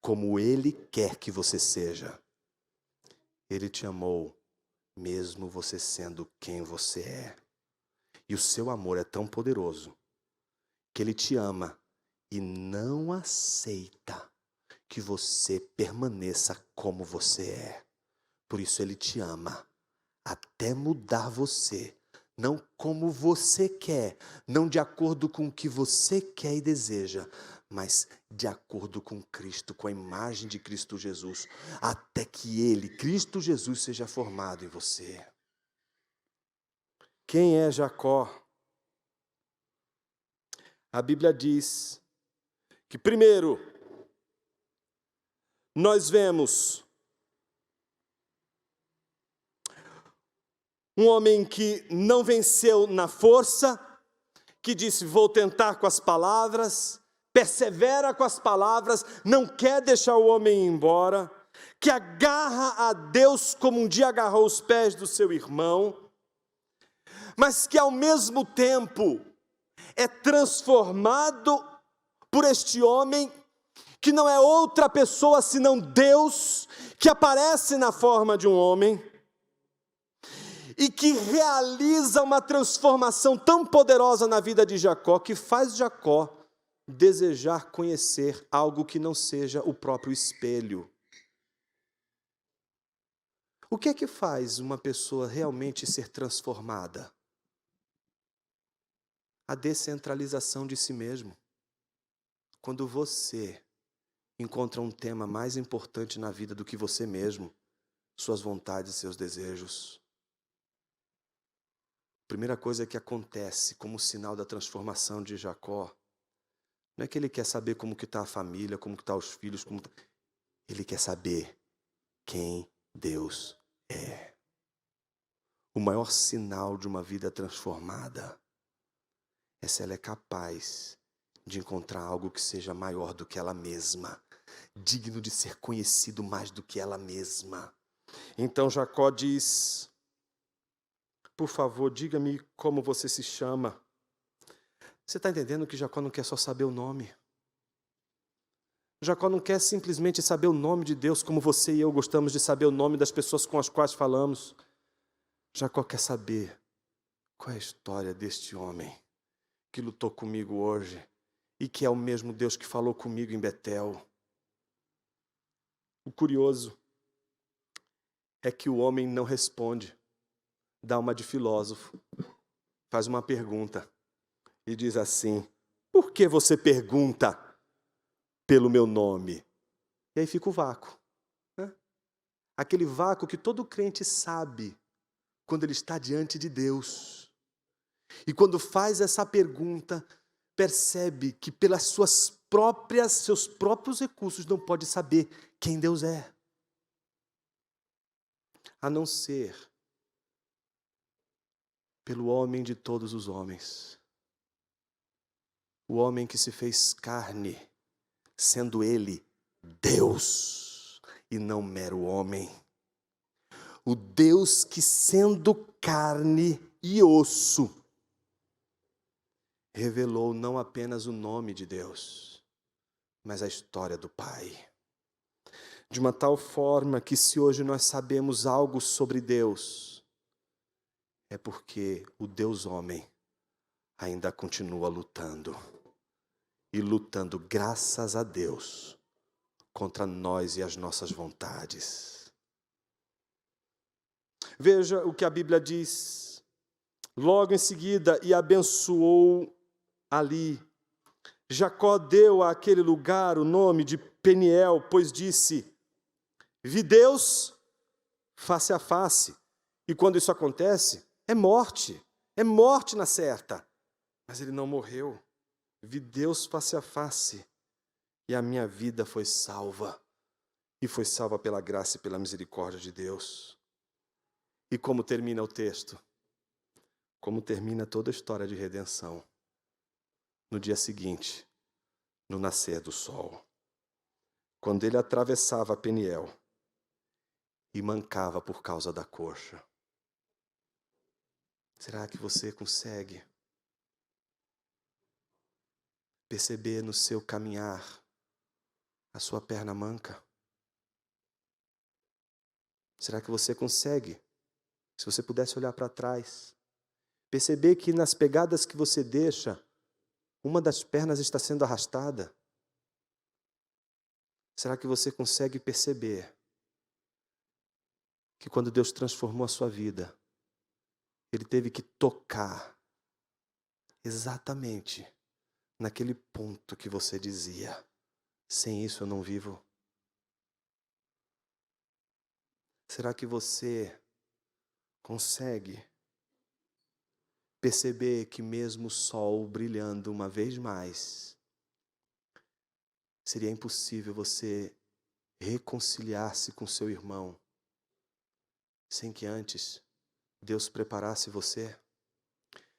como Ele quer que você seja. Ele te amou mesmo você sendo quem você é. E o seu amor é tão poderoso que Ele te ama e não aceita que você permaneça como você é. Por isso Ele te ama até mudar você, não como você quer, não de acordo com o que você quer e deseja, mas de acordo com Cristo, com a imagem de Cristo Jesus, até que Ele, Cristo Jesus, seja formado em você. Quem é Jacó? A Bíblia diz que, primeiro, nós vemos um homem que não venceu na força, que disse, vou tentar com as palavras, persevera com as palavras, não quer deixar o homem ir embora, que agarra a Deus como um dia agarrou os pés do seu irmão, mas que ao mesmo tempo é transformado por este homem, que não é outra pessoa senão Deus, que aparece na forma de um homem, e que realiza uma transformação tão poderosa na vida de Jacó, que faz Jacó desejar conhecer algo que não seja o próprio espelho. O que é que faz uma pessoa realmente ser transformada? A descentralização de si mesmo. Quando você encontra um tema mais importante na vida do que você mesmo, suas vontades e seus desejos. A primeira coisa que acontece como sinal da transformação de Jacó, não é que ele quer saber como que está a família, como que estão os filhos, ele quer saber quem Deus é. O maior sinal de uma vida transformada é se ela é capaz de encontrar algo que seja maior do que ela mesma, digno de ser conhecido mais do que ela mesma. Então Jacó diz, por favor, diga-me como você se chama. Você está entendendo que Jacó não quer só saber o nome? Jacó não quer simplesmente saber o nome de Deus, como você e eu gostamos de saber o nome das pessoas com as quais falamos. Jacó quer saber qual é a história deste homem que lutou comigo hoje e que é o mesmo Deus que falou comigo em Betel. O curioso é que o homem não responde, dá uma de filósofo, faz uma pergunta e diz assim, por que você pergunta pelo meu nome? E aí fica o vácuo, né? Aquele vácuo que todo crente sabe quando ele está diante de Deus. E quando faz essa pergunta, percebe que pelas seus próprios recursos não pode saber quem Deus é. A não ser pelo homem de todos os homens, o homem que se fez carne, sendo ele Deus e não mero homem. O Deus que, sendo carne e osso, revelou não apenas o nome de Deus, mas a história do Pai. De uma tal forma que, se hoje nós sabemos algo sobre Deus, é porque o Deus homem ainda continua lutando. E lutando, graças a Deus, contra nós e as nossas vontades. Veja o que a Bíblia diz. Logo em seguida, e abençoou ali. Jacó deu àquele lugar o nome de Peniel, pois disse: vi Deus face a face. E quando isso acontece, é morte na certa. Mas ele não morreu. Vi Deus face a face. E a minha vida foi salva. E foi salva pela graça e pela misericórdia de Deus. E como termina o texto? Como termina toda a história de redenção? No dia seguinte, no nascer do sol, quando ele atravessava Peniel e mancava por causa da coxa. Será que você consegue perceber no seu caminhar a sua perna manca? Será que você consegue, se você pudesse olhar para trás, perceber que nas pegadas que você deixa, uma das pernas está sendo arrastada? Será que você consegue perceber que quando Deus transformou a sua vida, Ele teve que tocar exatamente naquele ponto que você dizia: sem isso eu não vivo? Será que você consegue perceber que mesmo o sol brilhando uma vez mais, seria impossível você reconciliar-se com seu irmão sem que antes Deus preparasse você?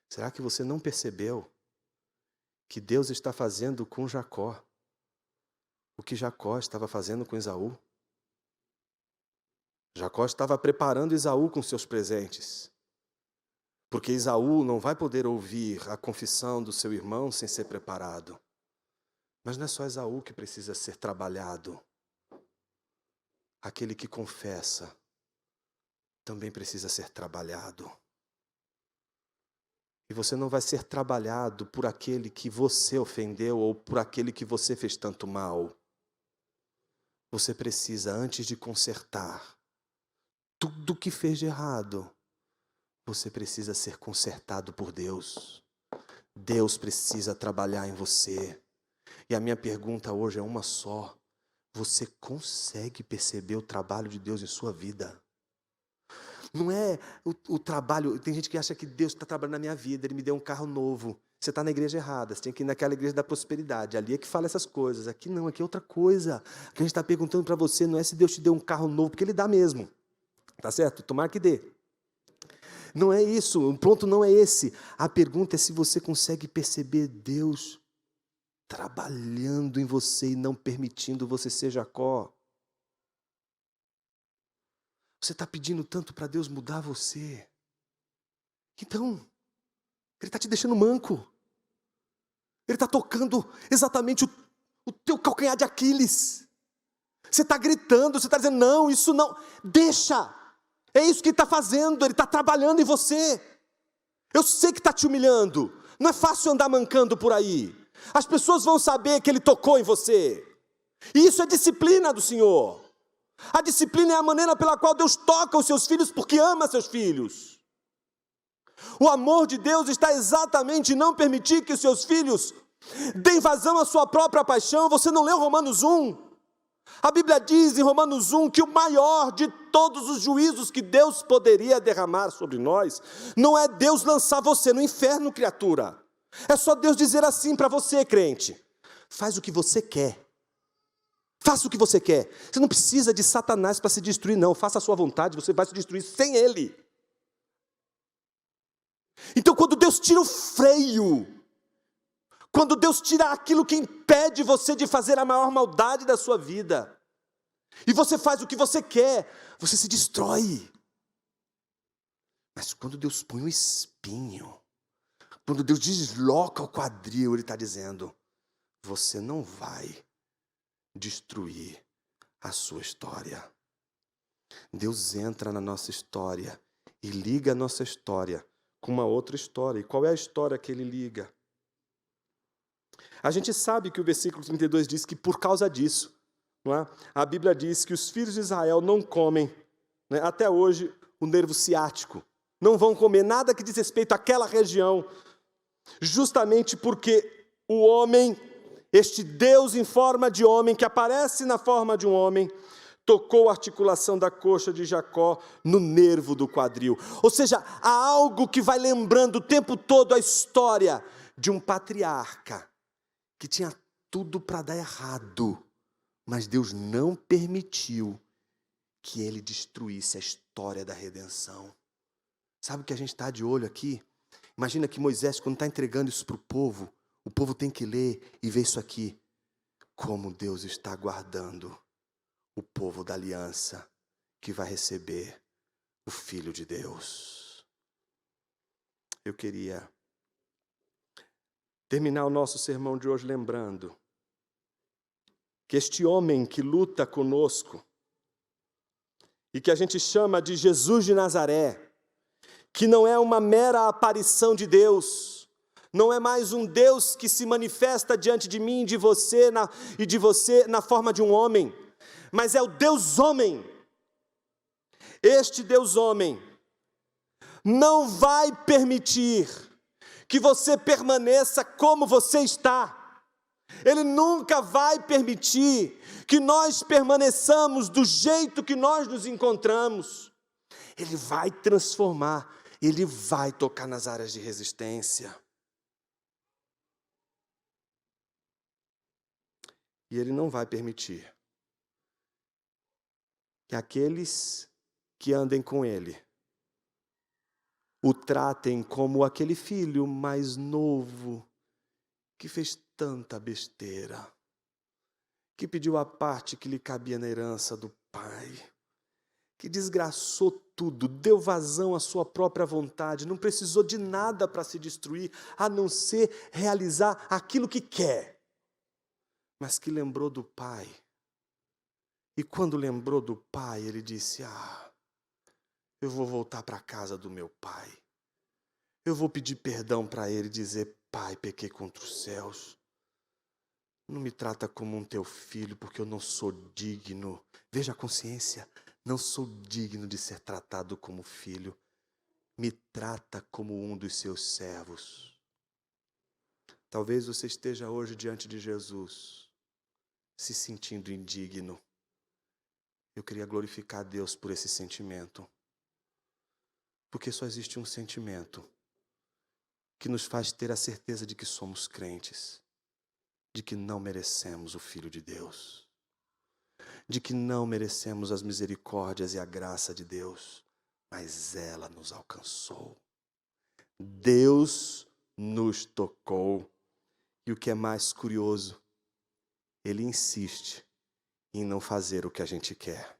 Será que você não percebeu que Deus está fazendo com Jacó o que Jacó estava fazendo com Esaú? Jacó estava preparando Esaú com seus presentes, porque Esaú não vai poder ouvir a confissão do seu irmão sem ser preparado. Mas não é só Esaú que precisa ser trabalhado. Aquele que confessa também precisa ser trabalhado. E você não vai ser trabalhado por aquele que você ofendeu ou por aquele que você fez tanto mal. Você precisa, antes de consertar tudo que fez de errado, você precisa ser consertado por Deus. Deus precisa trabalhar em você. E a minha pergunta hoje é uma só: você consegue perceber o trabalho de Deus em sua vida? Não é o trabalho. Tem gente que acha que Deus está trabalhando na minha vida, Ele me deu um carro novo. Você está na igreja errada, você tem que ir naquela igreja da prosperidade. Ali é que fala essas coisas. Aqui não, aqui é outra coisa. O que a gente está perguntando para você não é se Deus te deu um carro novo, porque Ele dá mesmo. Tá certo? Tomara que dê. Não é isso, o ponto não é esse. A pergunta é se você consegue perceber Deus trabalhando em você e não permitindo você ser Jacó. Você está pedindo tanto para Deus mudar você. Então, Ele está te deixando manco. Ele está tocando exatamente o teu calcanhar de Aquiles. Você está gritando, você está dizendo: não, isso não, deixa. É isso que Ele está fazendo, Ele está trabalhando em você. Eu sei que está te humilhando. Não é fácil andar mancando por aí. As pessoas vão saber que Ele tocou em você. E isso é disciplina do Senhor. A disciplina é a maneira pela qual Deus toca os seus filhos, porque ama seus filhos. O amor de Deus está exatamente em não permitir que os seus filhos deem vazão à sua própria paixão. Você não leu Romanos 1? A Bíblia diz em Romanos 1 que o maior de todos os juízos que Deus poderia derramar sobre nós não é Deus lançar você no inferno, criatura. É só Deus dizer assim para você, crente: faz o que você quer. Faça o que você quer. Você não precisa de Satanás para se destruir, não. Faça a sua vontade, você vai se destruir sem ele. Então, quando Deus tira o freio, Quando Deus tira aquilo que impede você de fazer a maior maldade da sua vida, e você faz o que você quer, você se destrói. Mas quando Deus põe um espinho, quando Deus desloca o quadril, Ele está dizendo, você não vai destruir a sua história. Deus entra na nossa história e liga a nossa história com uma outra história. E qual é a história que Ele liga? A gente sabe que o versículo 32 diz que por causa disso, não é? A Bíblia diz que os filhos de Israel não comem, né, até hoje, o nervo ciático. Não vão comer nada que diz respeito àquela região, justamente porque o homem, este Deus em forma de homem, que aparece na forma de um homem, tocou a articulação da coxa de Jacó no nervo do quadril. Ou seja, há algo que vai lembrando o tempo todo a história de um patriarca que tinha tudo para dar errado, mas Deus não permitiu que ele destruísse a história da redenção. Sabe o que a gente está de olho aqui? Imagina que Moisés, quando está entregando isso para o povo tem que ler e ver isso aqui. Como Deus está guardando o povo da aliança que vai receber o Filho de Deus. Eu queria terminar o nosso sermão de hoje lembrando que este homem que luta conosco e que a gente chama de Jesus de Nazaré, que não é uma mera aparição de Deus, não é mais um Deus que se manifesta diante de mim e de você na forma de um homem, mas é o Deus homem. Este Deus homem não vai permitir que você permaneça como você está. Ele nunca vai permitir que nós permaneçamos do jeito que nós nos encontramos. Ele vai transformar, Ele vai tocar nas áreas de resistência. E Ele não vai permitir que aqueles que andem com Ele o tratem como aquele filho mais novo que fez tanta besteira, que pediu a parte que lhe cabia na herança do pai, que desgraçou tudo, deu vazão à sua própria vontade, não precisou de nada para se destruir, a não ser realizar aquilo que quer, mas que lembrou do pai. E quando lembrou do pai, ele disse, eu vou voltar para a casa do meu pai. Eu vou pedir perdão para ele e dizer, pai, pequei contra os céus. Não me trata como um teu filho, porque eu não sou digno. Veja a consciência, não sou digno de ser tratado como filho. Me trata como um dos seus servos. Talvez você esteja hoje diante de Jesus, se sentindo indigno. Eu queria glorificar a Deus por esse sentimento. Porque só existe um sentimento que nos faz ter a certeza de que somos crentes, de que não merecemos o Filho de Deus, de que não merecemos as misericórdias e a graça de Deus, mas ela nos alcançou. Deus nos tocou. E o que é mais curioso, Ele insiste em não fazer o que a gente quer.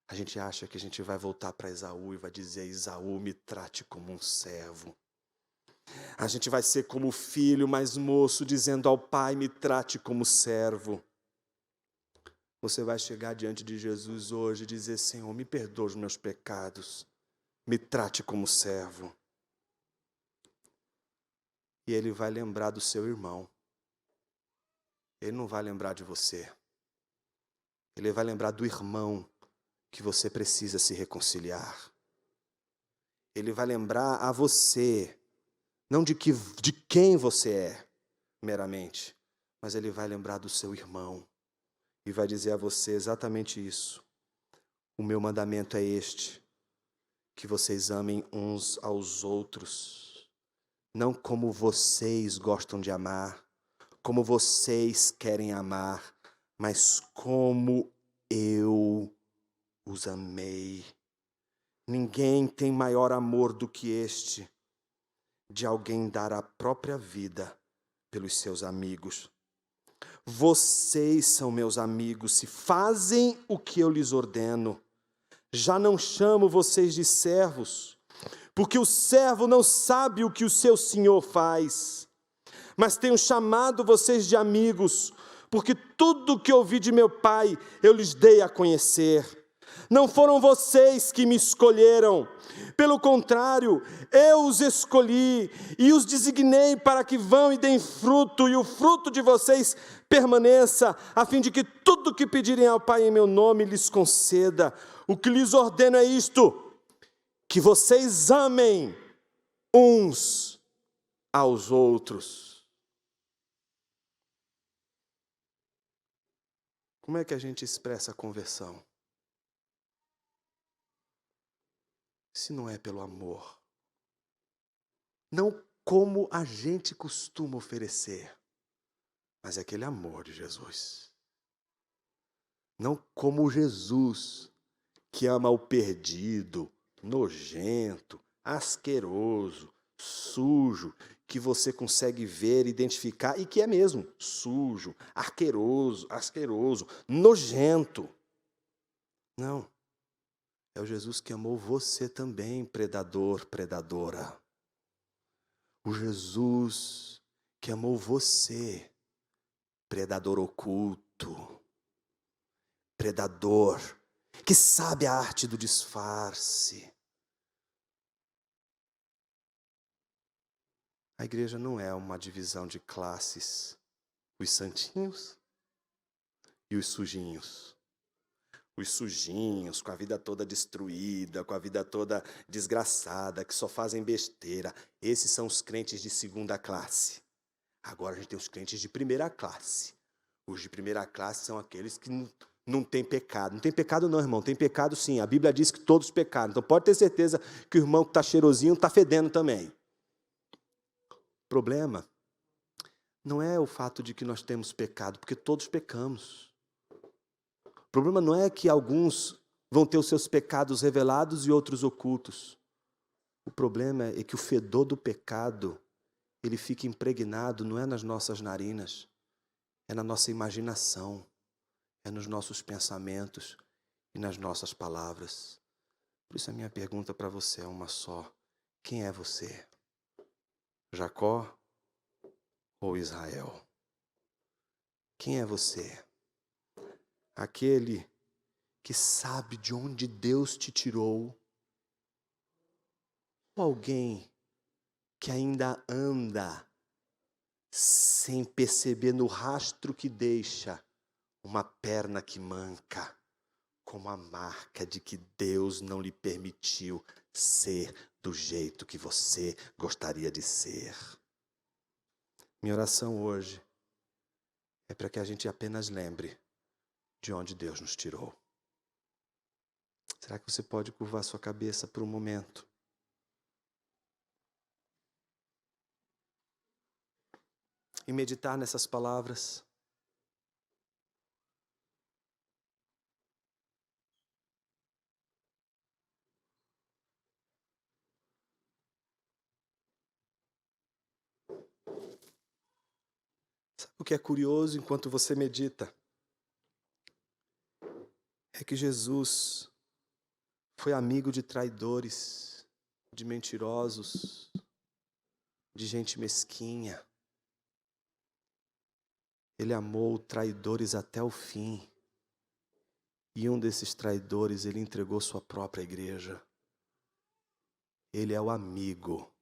A gente acha que a gente vai voltar para Esaú e vai dizer, Esaú, me trate como um servo. A gente vai ser como o filho mais moço, dizendo ao pai, me trate como servo. Você vai chegar diante de Jesus hoje e dizer, Senhor, me perdoa os meus pecados, me trate como servo. E Ele vai lembrar do seu irmão. Ele não vai lembrar de você. Ele vai lembrar do irmão que você precisa se reconciliar. Ele vai lembrar a você, não de quem você é, meramente, mas Ele vai lembrar do seu irmão e vai dizer a você exatamente isso. O meu mandamento é este, que vocês amem uns aos outros, não como vocês gostam de amar, como vocês querem amar, mas como eu os amei. Ninguém tem maior amor do que este, de alguém dar a própria vida pelos seus amigos. Vocês são meus amigos se fazem o que eu lhes ordeno. Já não chamo vocês de servos, porque o servo não sabe o que o seu senhor faz. Mas tenho chamado vocês de amigos, porque tudo o que ouvi de meu Pai eu lhes dei a conhecer. Não foram vocês que me escolheram, pelo contrário, eu os escolhi e os designei para que vão e deem fruto, e o fruto de vocês permaneça, a fim de que tudo o que pedirem ao Pai em meu nome lhes conceda. O que lhes ordeno é isto: que vocês amem uns aos outros. Como é que a gente expressa a conversão? Se não é pelo amor. Não como a gente costuma oferecer, mas é aquele amor de Jesus. Não como Jesus, que ama o perdido, nojento, asqueroso, sujo, que você consegue ver, identificar, e que é mesmo sujo, asqueroso, nojento. Não. É o Jesus que amou você também, predador, predadora. O Jesus que amou você, predador oculto, predador, que sabe a arte do disfarce. A igreja não é uma divisão de classes, os santinhos e os sujinhos. Os sujinhos, com a vida toda destruída, com a vida toda desgraçada, que só fazem besteira. Esses são os crentes de segunda classe. Agora a gente tem os crentes de primeira classe. Os de primeira classe são aqueles que não têm pecado. Não tem pecado não, irmão. Tem pecado sim. A Bíblia diz que todos pecaram. Então pode ter certeza que o irmão que está cheirosinho está fedendo também. O problema não é o fato de que nós temos pecado, porque todos pecamos. O problema não é que alguns vão ter os seus pecados revelados e outros ocultos. O problema é que o fedor do pecado, ele fica impregnado, não é nas nossas narinas, é na nossa imaginação, é nos nossos pensamentos e nas nossas palavras. Por isso a minha pergunta para você é uma só. Quem é você? Jacó ou Israel? Quem é você? Aquele que sabe de onde Deus te tirou, ou alguém que ainda anda sem perceber no rastro que deixa uma perna que manca, como a marca de que Deus não lhe permitiu ser do jeito que você gostaria de ser. Minha oração hoje é para que a gente apenas lembre de onde Deus nos tirou. Será que você pode curvar sua cabeça por um momento? E meditar nessas palavras? Sabe o que é curioso enquanto você medita? É que Jesus foi amigo de traidores, de mentirosos, de gente mesquinha. Ele amou traidores até o fim. E um desses traidores, ele entregou sua própria igreja. Ele é o amigo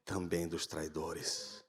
também dos traidores.